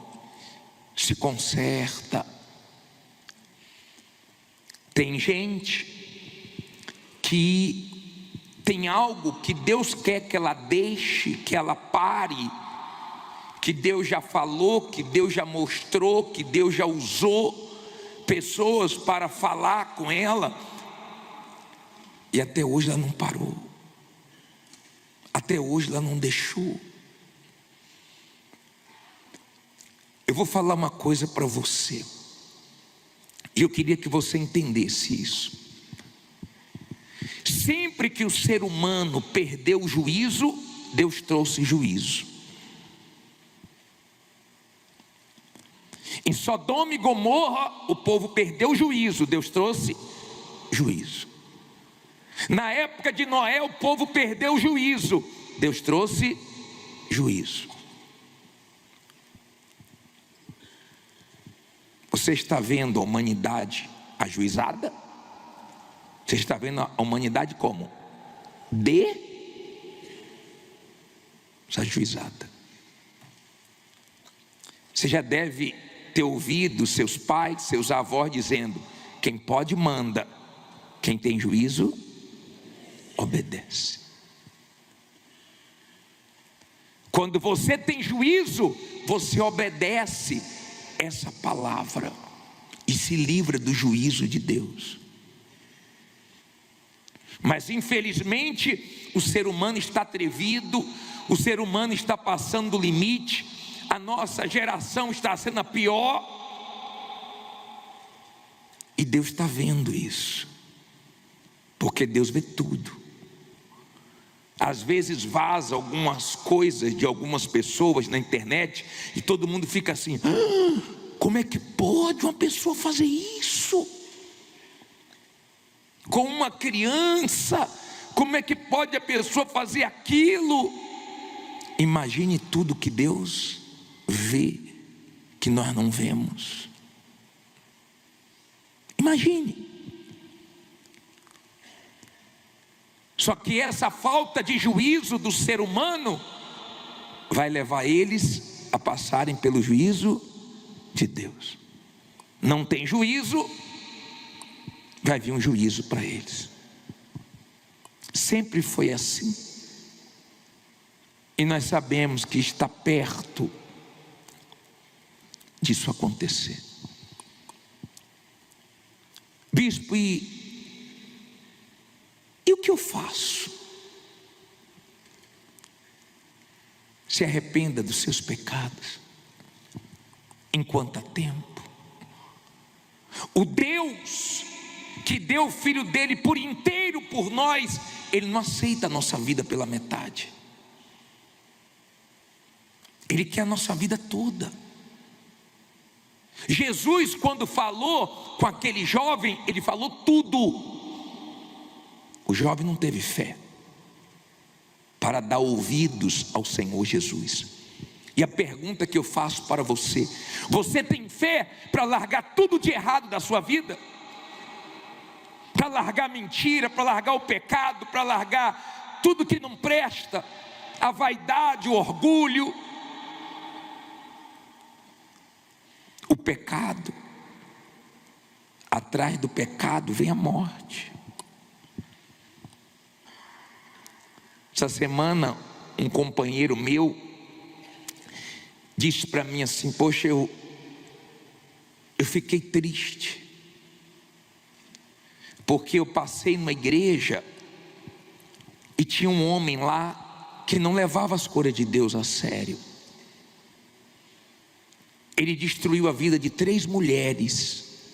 se conserta. Tem gente que tem algo que Deus quer que ela deixe, que ela pare, que Deus já falou, que Deus já mostrou, que Deus já usou pessoas para falar com ela, e até hoje ela não parou, até hoje ela não deixou. Eu vou falar uma coisa para você, e eu queria que você entendesse isso. Sempre que o ser humano perdeu o juízo, Deus trouxe juízo. Em Sodoma e Gomorra, o povo perdeu o juízo, Deus trouxe juízo. Na época de Noé, o povo perdeu o juízo, Deus trouxe juízo. Você está vendo a humanidade ajuizada? Você está vendo a humanidade como? Desajuizada. Você já deve ter ouvido seus pais, seus avós dizendo: quem pode manda, quem tem juízo obedece. Quando você tem juízo, você obedece essa palavra e se livra do juízo de Deus. Mas infelizmente o ser humano está atrevido, o ser humano está passando do limite, a nossa geração está sendo a pior, e Deus está vendo isso, porque Deus vê tudo. Às vezes vaza algumas coisas de algumas pessoas na internet e todo mundo fica assim: como é que pode uma pessoa fazer isso com uma criança? Como é que pode a pessoa fazer aquilo? Imagine tudo que Deus vê, que nós não vemos. Imagine. Só que essa falta de juízo do ser humano vai levar eles a passarem pelo juízo de Deus. Não tem juízo, vai vir um juízo para eles. Sempre foi assim. E nós sabemos que está perto disso acontecer. Bispo, e o que eu faço? Se arrependa dos seus pecados enquanto há tempo. O Deus que deu o Filho dele por inteiro por nós, Ele não aceita a nossa vida pela metade. Ele quer a nossa vida toda. Jesus, quando falou com aquele jovem, Ele falou tudo. O jovem não teve fé para dar ouvidos ao Senhor Jesus. E a pergunta que eu faço para você: você tem fé para largar tudo de errado da sua vida? Para largar a mentira, para largar o pecado, para largar tudo que não presta, a vaidade, o orgulho, o pecado? Atrás do pecado vem a morte. Essa semana um companheiro meu disse para mim assim: poxa, eu fiquei triste, porque eu passei numa igreja e tinha um homem lá que não levava as coisas de Deus a sério. Ele destruiu a vida de 3 mulheres.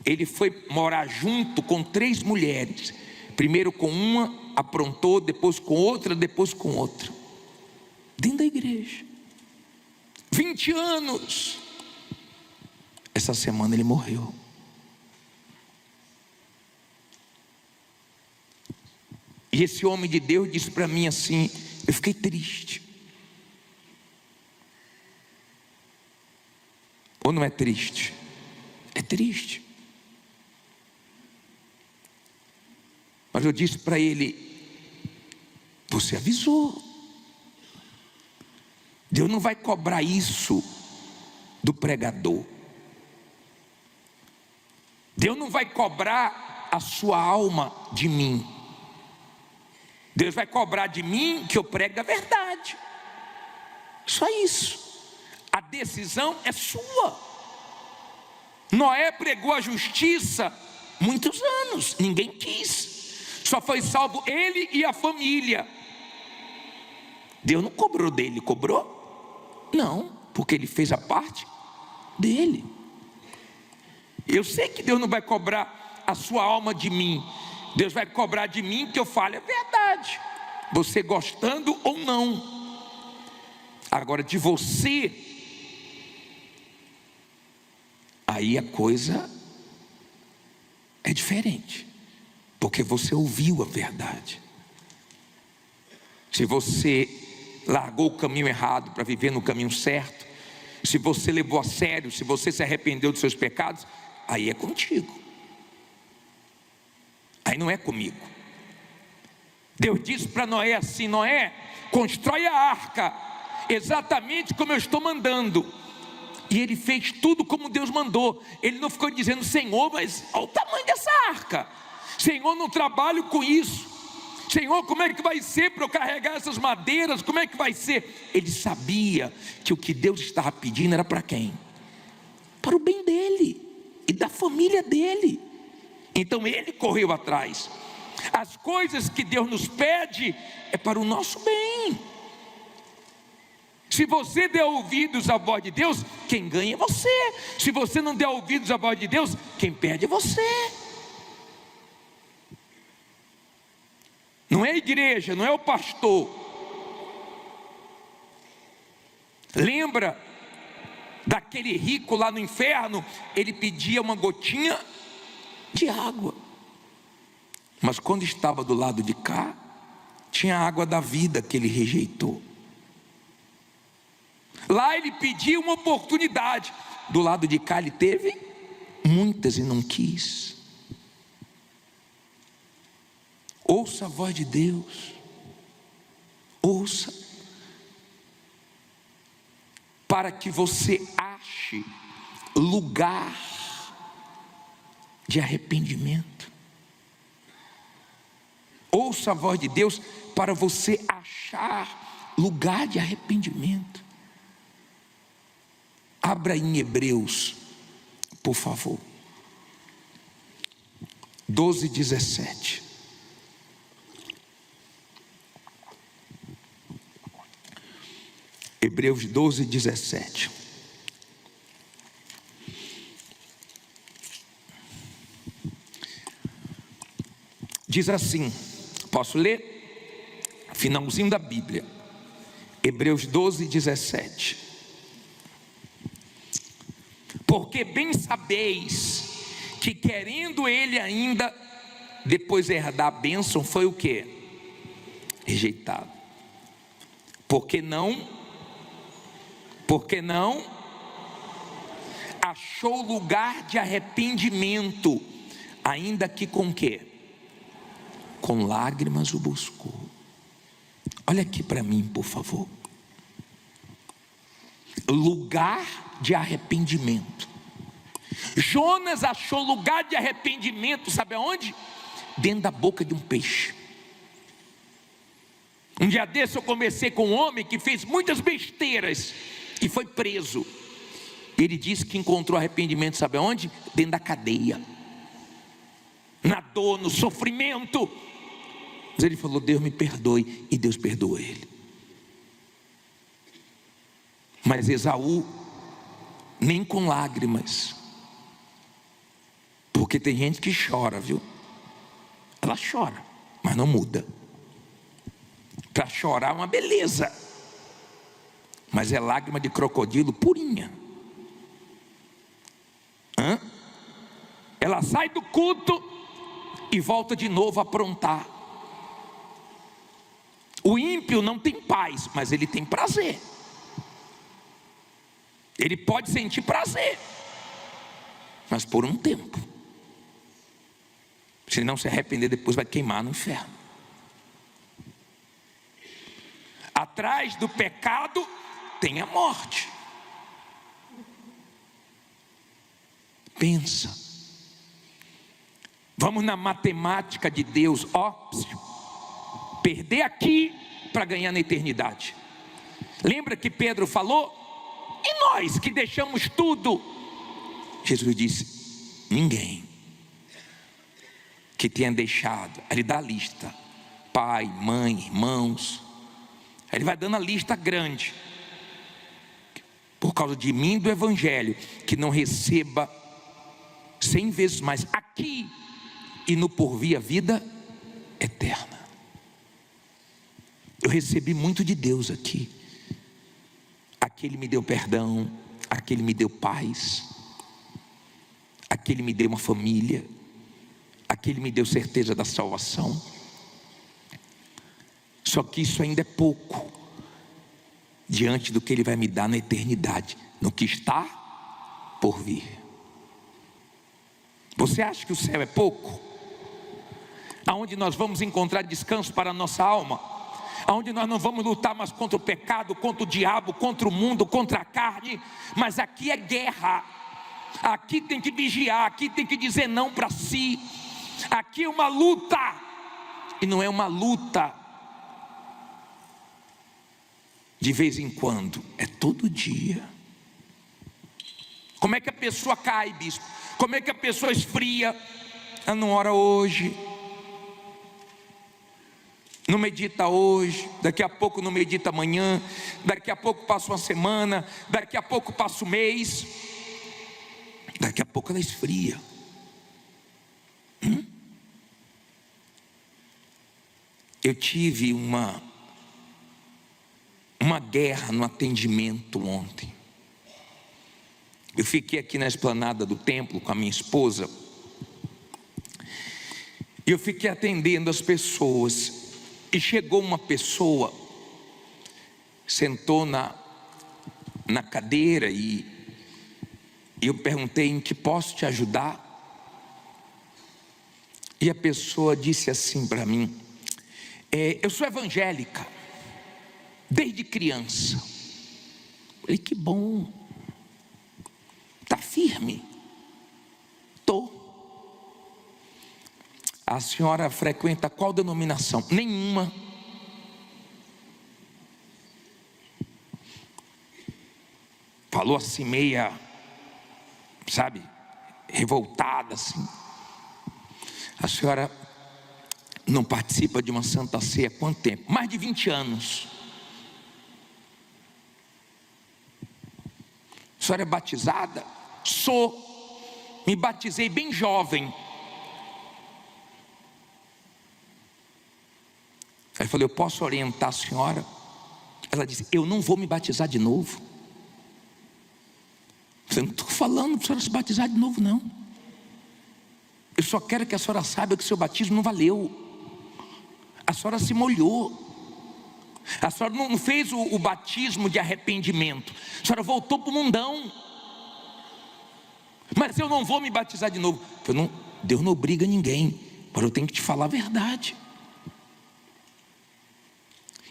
Ele foi morar junto com 3 mulheres. Primeiro com uma, aprontou, depois com outra, depois com outra, dentro da igreja. 20 anos. Essa semana ele morreu. E esse homem de Deus disse para mim assim: eu fiquei triste. Ou não é triste? É triste. Mas eu disse para ele: você avisou. Deus não vai cobrar isso do pregador. Deus não vai cobrar a sua alma de mim. Deus vai cobrar de mim que eu pregue a verdade. Só isso. A decisão é sua. Noé pregou a justiça muitos anos, ninguém quis. Só foi salvo ele e a família. Deus não cobrou dele, cobrou? Não, porque ele fez a parte dele. Eu sei que Deus não vai cobrar a sua alma de mim. Deus vai cobrar de mim que eu fale a verdade, você gostando ou não. Agora de você, aí a coisa é diferente, porque você ouviu a verdade. Se você largou o caminho errado para viver no caminho certo, se você levou a sério, se você se arrependeu dos seus pecados, aí é contigo. Aí não é comigo. Deus disse para Noé assim: Noé, constrói a arca exatamente como eu estou mandando. E ele fez tudo como Deus mandou. Ele não ficou dizendo: Senhor, mas olha o tamanho dessa arca. Senhor, não trabalho com isso. Senhor, como é que vai ser para eu carregar essas madeiras? Como é que vai ser? Ele sabia que o que Deus estava pedindo era para quem? Para o bem dele e da família dele. Então ele correu atrás. As coisas que Deus nos pede é para o nosso bem. Se você der ouvidos à voz de Deus, quem ganha é você. Se você não der ouvidos à voz de Deus, quem perde é você. Não é a igreja, não é o pastor. Lembra daquele rico lá no inferno? Ele pedia uma gotinha de água, mas quando estava do lado de cá, tinha a água da vida que ele rejeitou. Lá ele pediu uma oportunidade, do lado de cá ele teve muitas e não quis. Ouça a voz de Deus, ouça, para que você ache lugar de arrependimento. Ouça a voz de Deus para você achar lugar de arrependimento. Abra em Hebreus, por favor, 12:17. Hebreus 12:17. Diz assim, posso ler? Finalzinho da Bíblia, Hebreus 12:17. Porque bem sabeis que querendo ele ainda depois herdar a bênção, foi o quê? Rejeitado. Porque não achou lugar de arrependimento, ainda que com quê? Com lágrimas o buscou. Olha aqui para mim, por favor. Lugar de arrependimento. Jonas achou lugar de arrependimento, sabe aonde? Dentro da boca de um peixe. Um dia desse eu conversei com um homem que fez muitas besteiras e foi preso. Ele disse que encontrou arrependimento, sabe aonde? Dentro da cadeia, na dor, no sofrimento. Mas ele falou: Deus me perdoe, e Deus perdoou ele. Mas Esaú, nem com lágrimas, porque tem gente que chora, viu? Ela chora, mas não muda. Para chorar é uma beleza, mas é lágrima de crocodilo purinha. Ela sai do culto e volta de novo a aprontar. O ímpio não tem paz, mas ele tem prazer. Ele pode sentir prazer, mas por um tempo. Se não se arrepender, depois vai queimar no inferno. Atrás do pecado tem a morte. Pensa. Vamos na matemática de Deus. Perder aqui para ganhar na eternidade. Lembra que Pedro falou? E nós que deixamos tudo? Jesus disse: ninguém que tenha deixado. Ele dá a lista: pai, mãe, irmãos. Ele vai dando a lista grande. Por causa de mim, do evangelho, que não receba 100 vezes mais aqui e no porvir a vida eterna. Eu recebi muito de Deus aqui. Aqui Ele me deu perdão, aqui Ele me deu paz, aqui Ele me deu uma família, aqui Ele me deu certeza da salvação. Só que isso ainda é pouco diante do que Ele vai me dar na eternidade, no que está por vir. Você acha que o céu é pouco? Aonde nós vamos encontrar descanso para a nossa alma? Aonde nós não vamos lutar mais contra o pecado, contra o diabo, contra o mundo, contra a carne. Mas aqui é guerra. Aqui tem que vigiar, aqui tem que dizer não para si. Aqui é uma luta. E não é uma luta de vez em quando, é todo dia. Como é que a pessoa cai, bispo? Como é que a pessoa esfria? Ela não ora hoje, não medita hoje, daqui a pouco não medita amanhã, daqui a pouco passa uma semana, daqui a pouco passa um mês, daqui a pouco ela esfria. Eu tive uma guerra no atendimento ontem. Eu fiquei aqui na esplanada do templo com a minha esposa, e eu fiquei atendendo as pessoas. E chegou uma pessoa, sentou na cadeira, e eu perguntei: em que posso te ajudar? E a pessoa disse assim para mim: eu sou evangélica, desde criança. Eu falei: que bom, está firme? Estou. A senhora frequenta qual denominação? Nenhuma. Falou assim, meia, sabe, revoltada assim. A senhora não participa de uma Santa Ceia há quanto tempo? Mais de 20 anos. A senhora é batizada? Sou. Me batizei bem jovem. Aí eu falei: eu posso orientar a senhora? Ela disse: eu não vou me batizar de novo. Eu falei: não estou falando para a senhora se batizar de novo, não. Eu só quero que a senhora saiba que o seu batismo não valeu. A senhora se molhou. A senhora não fez o batismo de arrependimento. A senhora voltou para o mundão. Mas eu não vou me batizar de novo. Eu falei: não, Deus não obriga ninguém, mas eu tenho que te falar a verdade.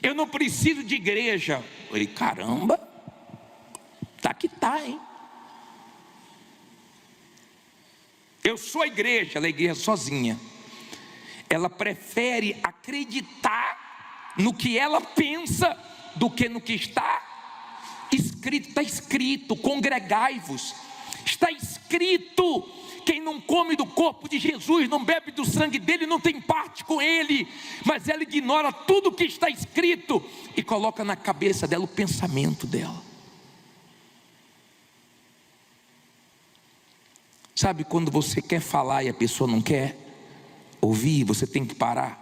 Eu não preciso de igreja. Eu falei: caramba, tá que tá, hein? Eu sou a igreja. Ela é a igreja sozinha. Ela prefere acreditar no que ela pensa do que no que está escrito. Está escrito: congregai-vos. Está escrito: quem não come do corpo de Jesus, não bebe do sangue dele, não tem parte com ele. Mas ela ignora tudo o que está escrito e coloca na cabeça dela o pensamento dela. Sabe quando você quer falar e a pessoa não quer ouvir, você tem que parar?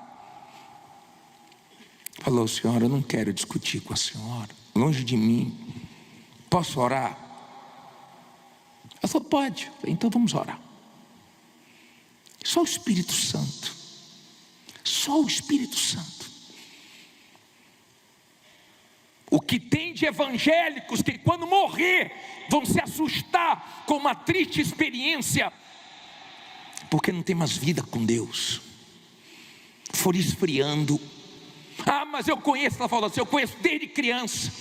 Falou: senhora, eu não quero discutir com a senhora, longe de mim, posso orar? Ela falou: pode. Eu falei: então vamos orar. Só o Espírito Santo, só o Espírito Santo. O que tem de evangélicos que quando morrer vão se assustar com uma triste experiência, porque não tem mais vida com Deus, for esfriando. Ah, mas eu conheço, ela falou assim: eu conheço desde criança,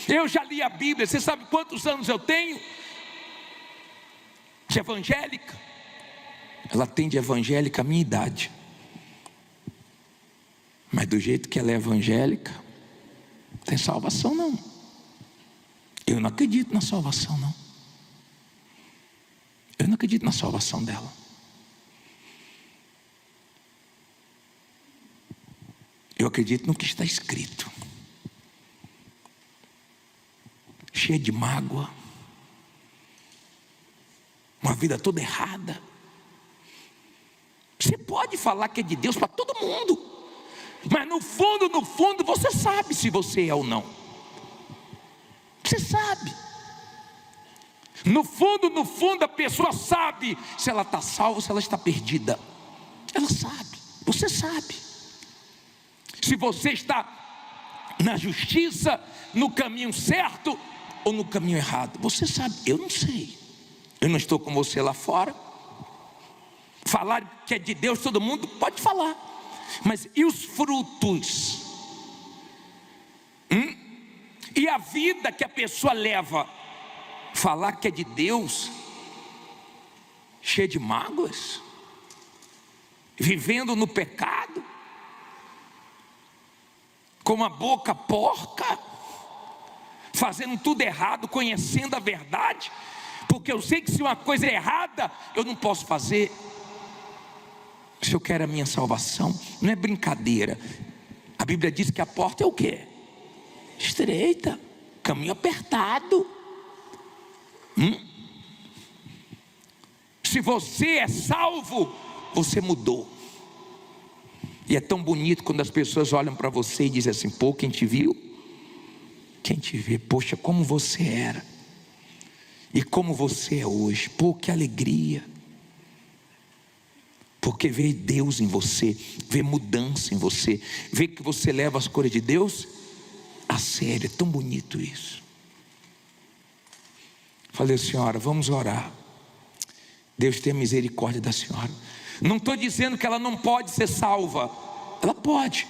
eu já li a Bíblia. Você sabe quantos anos eu tenho de evangélica? Ela tem de evangélica a minha idade, mas do jeito que ela é evangélica, não tem salvação não. Eu não acredito na salvação não. Eu não acredito na salvação dela. Eu acredito no que está escrito. Cheia de mágoa, uma vida toda errada. Você pode falar que é de Deus para todo mundo, mas no fundo você sabe se você é ou não. Você sabe. No fundo a pessoa sabe se ela está salva ou se ela está perdida. Ela sabe, você sabe. Se você está na justiça, no caminho certo ou no caminho errado, você sabe. Eu não sei. Eu não estou com você lá fora. Falar que é de Deus todo mundo pode falar, mas e os frutos? E a vida que a pessoa leva? Falar que é de Deus, cheia de mágoas, vivendo no pecado, com uma boca porca, fazendo tudo errado, conhecendo a verdade, porque eu sei que se uma coisa é errada, eu não posso fazer. Se eu quero a minha salvação, não é brincadeira. Bíblia diz que a porta é o quê? Estreita, caminho apertado. Se você é salvo, você mudou. E é tão bonito quando as pessoas olham para você e dizem assim: pô, quem te viu? Quem te vê, poxa, como você era e como você é hoje. Pô, que alegria. Porque vê Deus em você, vê mudança em você, vê que você leva as coisas de Deus a sério. É tão bonito isso. Falei: senhora, vamos orar. Deus tenha misericórdia da senhora. Não estou dizendo que ela não pode ser salva. Ela pode,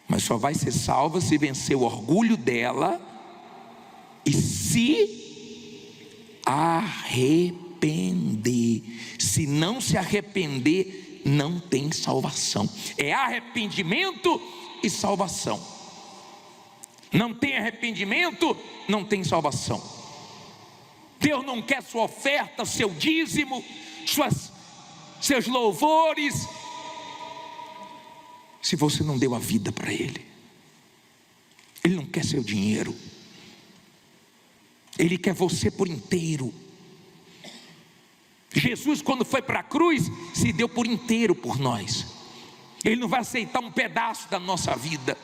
mas só vai ser salva se vencer o orgulho dela e se arrepender. Se não se arrepender, não tem salvação. É arrependimento e salvação. Não tem arrependimento, não tem salvação. Deus não quer sua oferta, seu dízimo, seus louvores, se você não deu a vida para Ele. Ele não quer seu dinheiro, Ele quer você por inteiro. Jesus, quando foi para a cruz, se deu por inteiro por nós. Ele não vai aceitar um pedaço da nossa vida.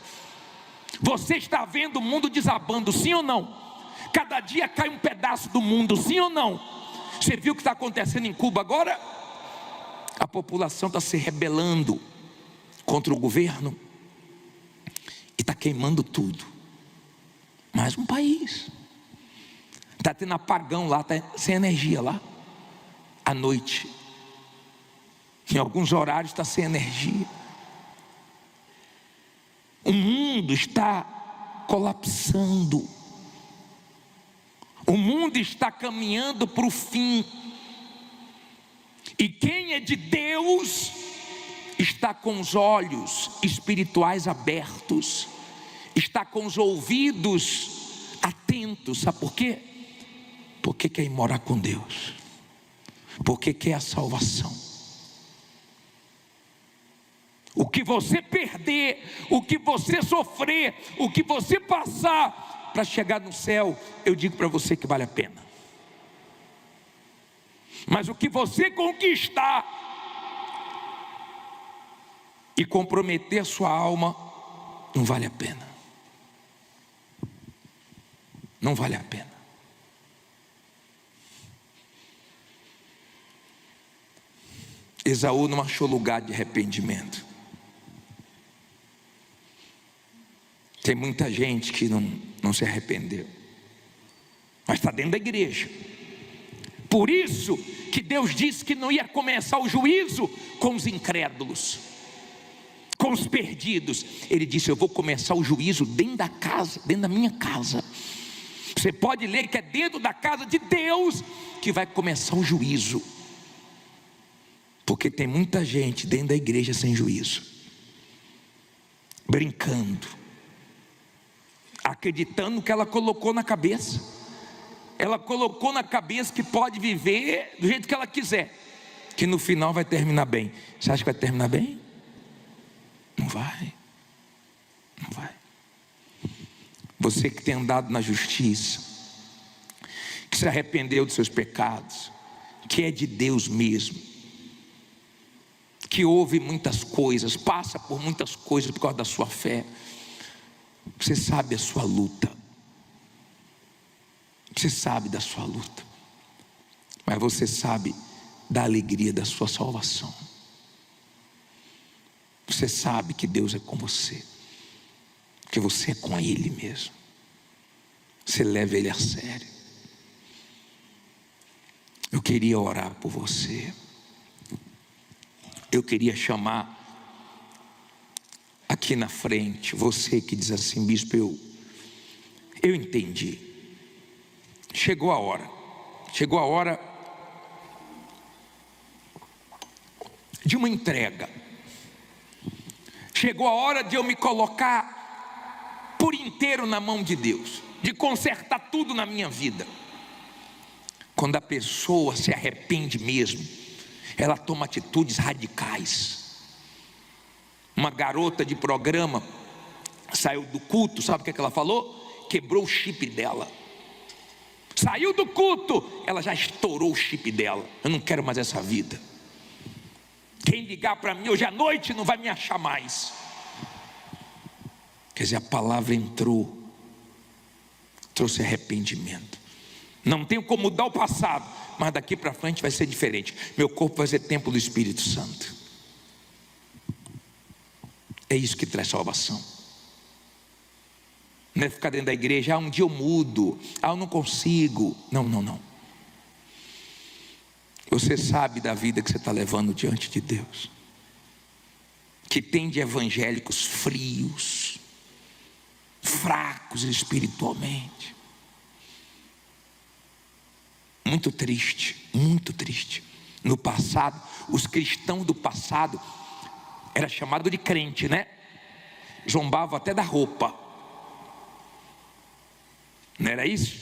Você está vendo o mundo desabando, sim ou não? Cada dia cai um pedaço do mundo, sim ou não? Você viu o que está acontecendo em Cuba agora? A população está se rebelando contra o governo e está queimando tudo. Mais um país. Está tendo apagão lá, está sem energia lá, à noite. Em alguns horários está sem energia. O mundo está colapsando. O mundo está caminhando para o fim. E quem é de Deus está com os olhos espirituais abertos, está com os ouvidos atentos. Sabe por quê? Porque quer ir morar com Deus, porque quer a salvação. O que você perder, o que você sofrer, o que você passar para chegar no céu, eu digo para você que vale a pena. Mas o que você conquistar e comprometer a sua alma, não vale a pena. Não vale a pena. Esaú não achou lugar de arrependimento. Tem muita gente que não se arrependeu, mas está dentro da igreja. Por isso que Deus disse que não ia começar o juízo com os incrédulos, com os perdidos. Ele disse: eu vou começar o juízo dentro da casa, dentro da minha casa. Você pode ler que é dentro da casa de Deus que vai começar o juízo. Porque tem muita gente dentro da igreja sem juízo, brincando, acreditando que ela colocou na cabeça. Ela colocou na cabeça que pode viver do jeito que ela quiser, que no final vai terminar bem. Você acha que vai terminar bem? Não vai. Não vai. Você que tem andado na justiça, que se arrependeu dos seus pecados, que é de Deus mesmo, que ouve muitas coisas, passa por muitas coisas por causa da sua fé. Você sabe a sua luta. Você sabe da sua luta. Mas você sabe da alegria da sua salvação. Você sabe que Deus é com você, que você é com Ele mesmo. Você leva Ele a sério. Eu queria orar por você. Eu queria chamar aqui na frente você que diz assim: bispo, eu entendi. Chegou a hora de uma entrega. Chegou a hora de eu me colocar por inteiro na mão de Deus, de consertar tudo na minha vida. Quando a pessoa se arrepende mesmo, ela toma atitudes radicais. Uma garota de programa saiu do culto, sabe o que ela falou? Quebrou o chip dela. Saiu do culto, ela já estourou o chip dela. Eu não quero mais essa vida. Quem ligar para mim hoje à noite não vai me achar mais. Quer dizer, a palavra entrou, trouxe arrependimento. Não tenho como mudar o passado, mas daqui para frente vai ser diferente. Meu corpo vai ser templo do Espírito Santo. É isso que traz salvação. Não é ficar dentro da igreja, um dia eu mudo, eu não consigo. Não. Você sabe da vida que você está levando diante de Deus, que tem de evangélicos frios, fracos espiritualmente. Muito triste, muito triste. No passado, os cristãos do passado era chamado de crente, né? Zombava até da roupa. Não era isso?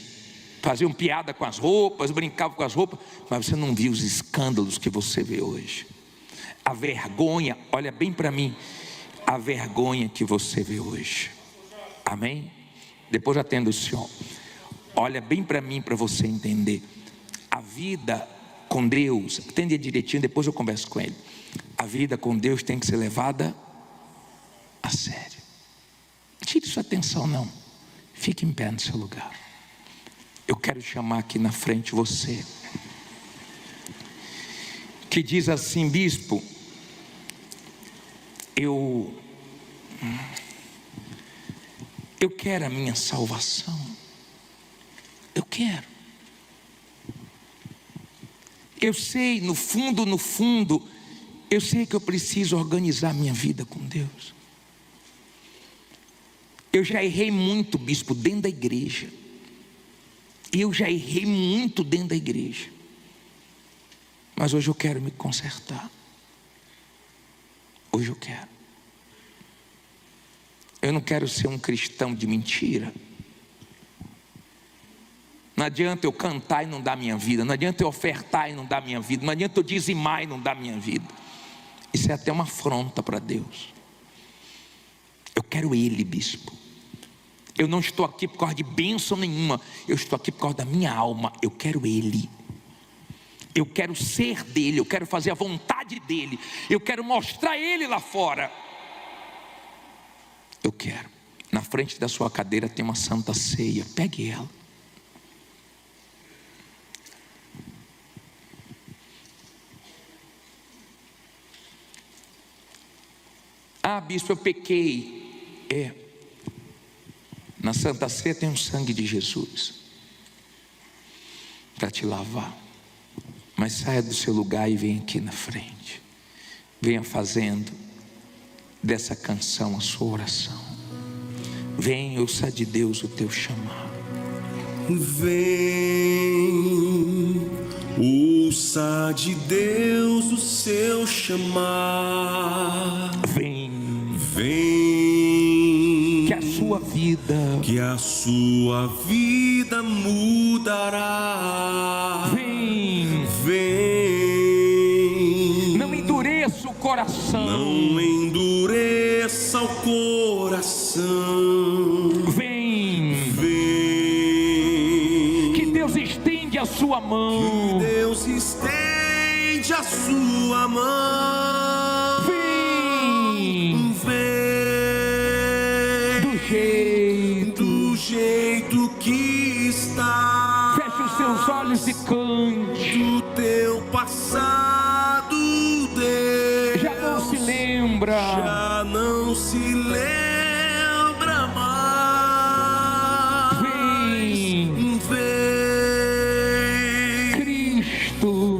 Faziam piada com as roupas, brincavam com as roupas, mas você não viu os escândalos que você vê hoje. A vergonha, olha bem para mim, a vergonha que você vê hoje. Amém? Depois atendo o senhor. Olha bem para mim, para você entender. A vida com Deus, atende direitinho, depois eu converso com ele. A vida com Deus tem que ser levada a sério. Tire sua atenção, não. Fique em pé no seu lugar. Eu quero chamar aqui na frente você que diz assim: bispo, eu quero a minha salvação. Eu quero. Eu sei, no fundo, eu sei que eu preciso organizar minha vida com Deus. Eu já errei muito, bispo, dentro da igreja. Eu já errei muito dentro da igreja. Mas hoje eu quero me consertar. Hoje eu quero. Eu não quero ser um cristão de mentira. Não adianta eu cantar e não dar minha vida. Não adianta eu ofertar e não dar minha vida. Não adianta eu dizimar e não dar minha vida. Isso é até uma afronta para Deus. Eu quero Ele, bispo. Eu não estou aqui por causa de bênção nenhuma. Eu estou aqui por causa da minha alma. Eu quero Ele. Eu quero ser dele. Eu quero fazer a vontade dele. Eu quero mostrar Ele lá fora. Eu quero. Na frente da sua cadeira tem uma santa ceia. Pegue ela. Ah, bispo, eu pequei. Na Santa Ceia tem o sangue de Jesus para te lavar. Mas saia do seu lugar e venha aqui na frente. Venha fazendo dessa canção a sua oração. Venha, ouça de Deus o teu chamado. Vem, ouça de Deus o seu chamar. Vem, que a sua vida mudará. Vem, não endureça o coração. Não endureça o coração. Vem, que Deus estende a sua mão. Que Deus estende a sua mão. Do jeito que está. Feche os seus olhos e cante. Do teu passado, Deus já não se lembra. Já não se lembra mais. Vem,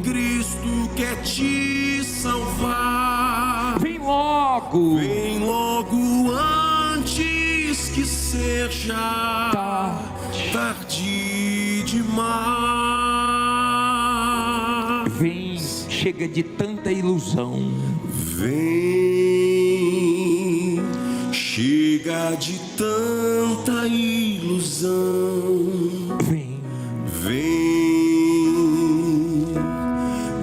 Cristo quer te salvar. Vem logo. Vem logo antes que seja tarde demais. Vem, chega de tanta ilusão. Vem, chega de tanta ilusão. Vem,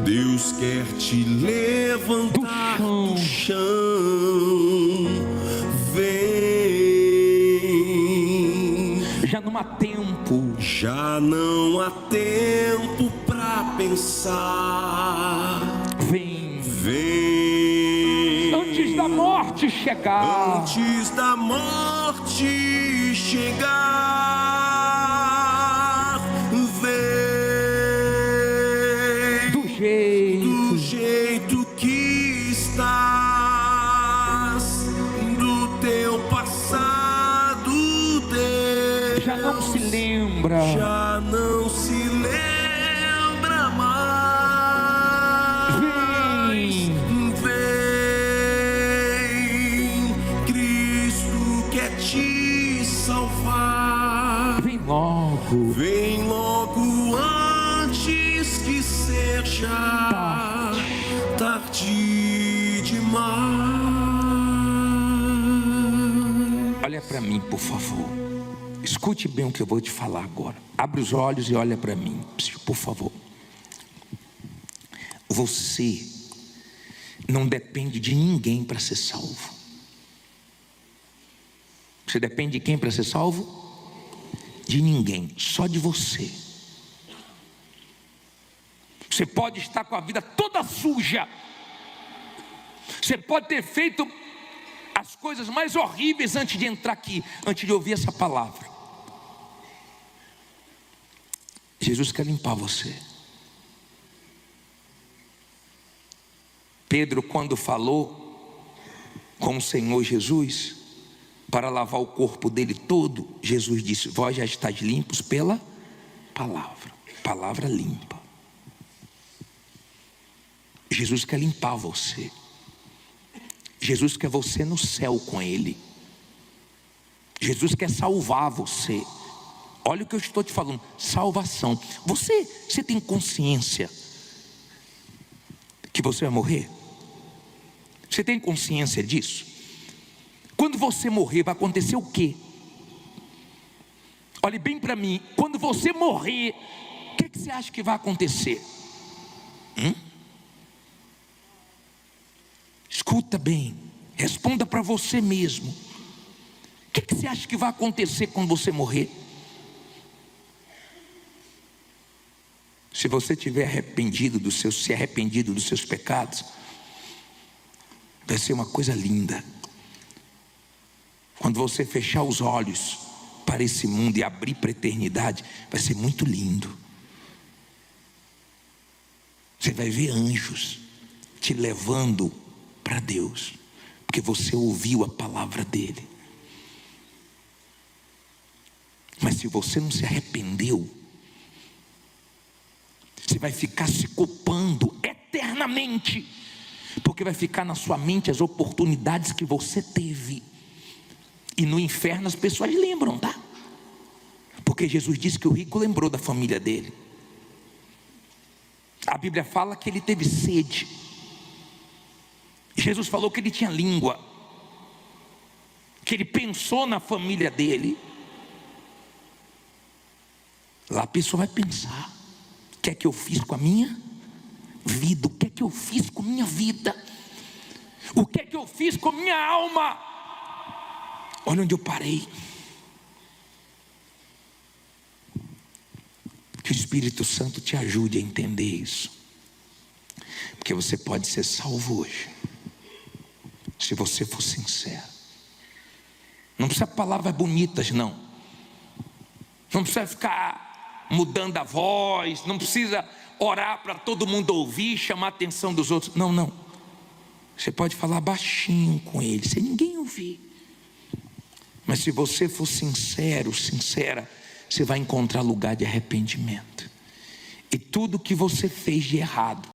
Deus quer te levantar do chão. não há tempo. Já não há tempo pra pensar. Vem, Vem antes da morte chegar. antes da morte chegar. Vem Do jeito que estás, do teu passado Deus já não se lembra. já não se lembra mais. Vem, Cristo quer te salvar. Vem logo. Vem logo antes que seja tarde demais. Olha para mim, por favor. Escute bem o que eu vou te falar agora. Abre os olhos e olha para mim, por favor. Você não depende de ninguém para ser salvo. Você depende de quem para ser salvo? De ninguém, só de você. Você pode estar com a vida toda suja. Você pode ter feito as coisas mais horríveis antes de entrar aqui, antes de ouvir essa palavra. Jesus quer limpar você. Pedro, quando falou com o Senhor Jesus para lavar o corpo dele todo, Jesus disse: vós já estáis limpos pela palavra. Palavra limpa. Jesus quer limpar você. Jesus quer você no céu com Ele. Jesus quer salvar você. Olha o que eu estou te falando, salvação. Você tem consciência que você vai morrer? Você tem consciência disso? Quando você morrer, vai acontecer o quê? Olhe bem para mim. Quando você morrer, o que você acha que vai acontecer? Escuta bem, responda para você mesmo. O que você acha que vai acontecer quando você morrer? Se você tiver se arrependido dos seus pecados, vai ser uma coisa linda. Quando você fechar os olhos para esse mundo e abrir para a eternidade, vai ser muito lindo. Você vai ver anjos te levando para Deus, porque você ouviu a palavra dele. Mas se você não se arrependeu, você vai ficar se culpando eternamente, porque vai ficar na sua mente as oportunidades que você teve. E no inferno as pessoas lembram, tá? Porque Jesus disse que o rico lembrou da família dele. A Bíblia fala que ele teve sede. Jesus falou que ele tinha língua, que ele pensou na família dele. Lá a pessoa vai pensar: o que é que eu fiz com a minha vida? O que é que eu fiz com a minha vida? O que é que eu fiz com a minha alma? Olha onde eu parei. Que o Espírito Santo te ajude a entender isso, porque você pode ser salvo hoje, se você for sincero. Não precisa palavras bonitas, não. Não precisa ficar mudando a voz, não precisa orar para todo mundo ouvir, chamar a atenção dos outros. Não, não. Você pode falar baixinho com ele, sem ninguém ouvir. Mas se você for sincero, sincera, você vai encontrar lugar de arrependimento. E tudo que você fez de errado,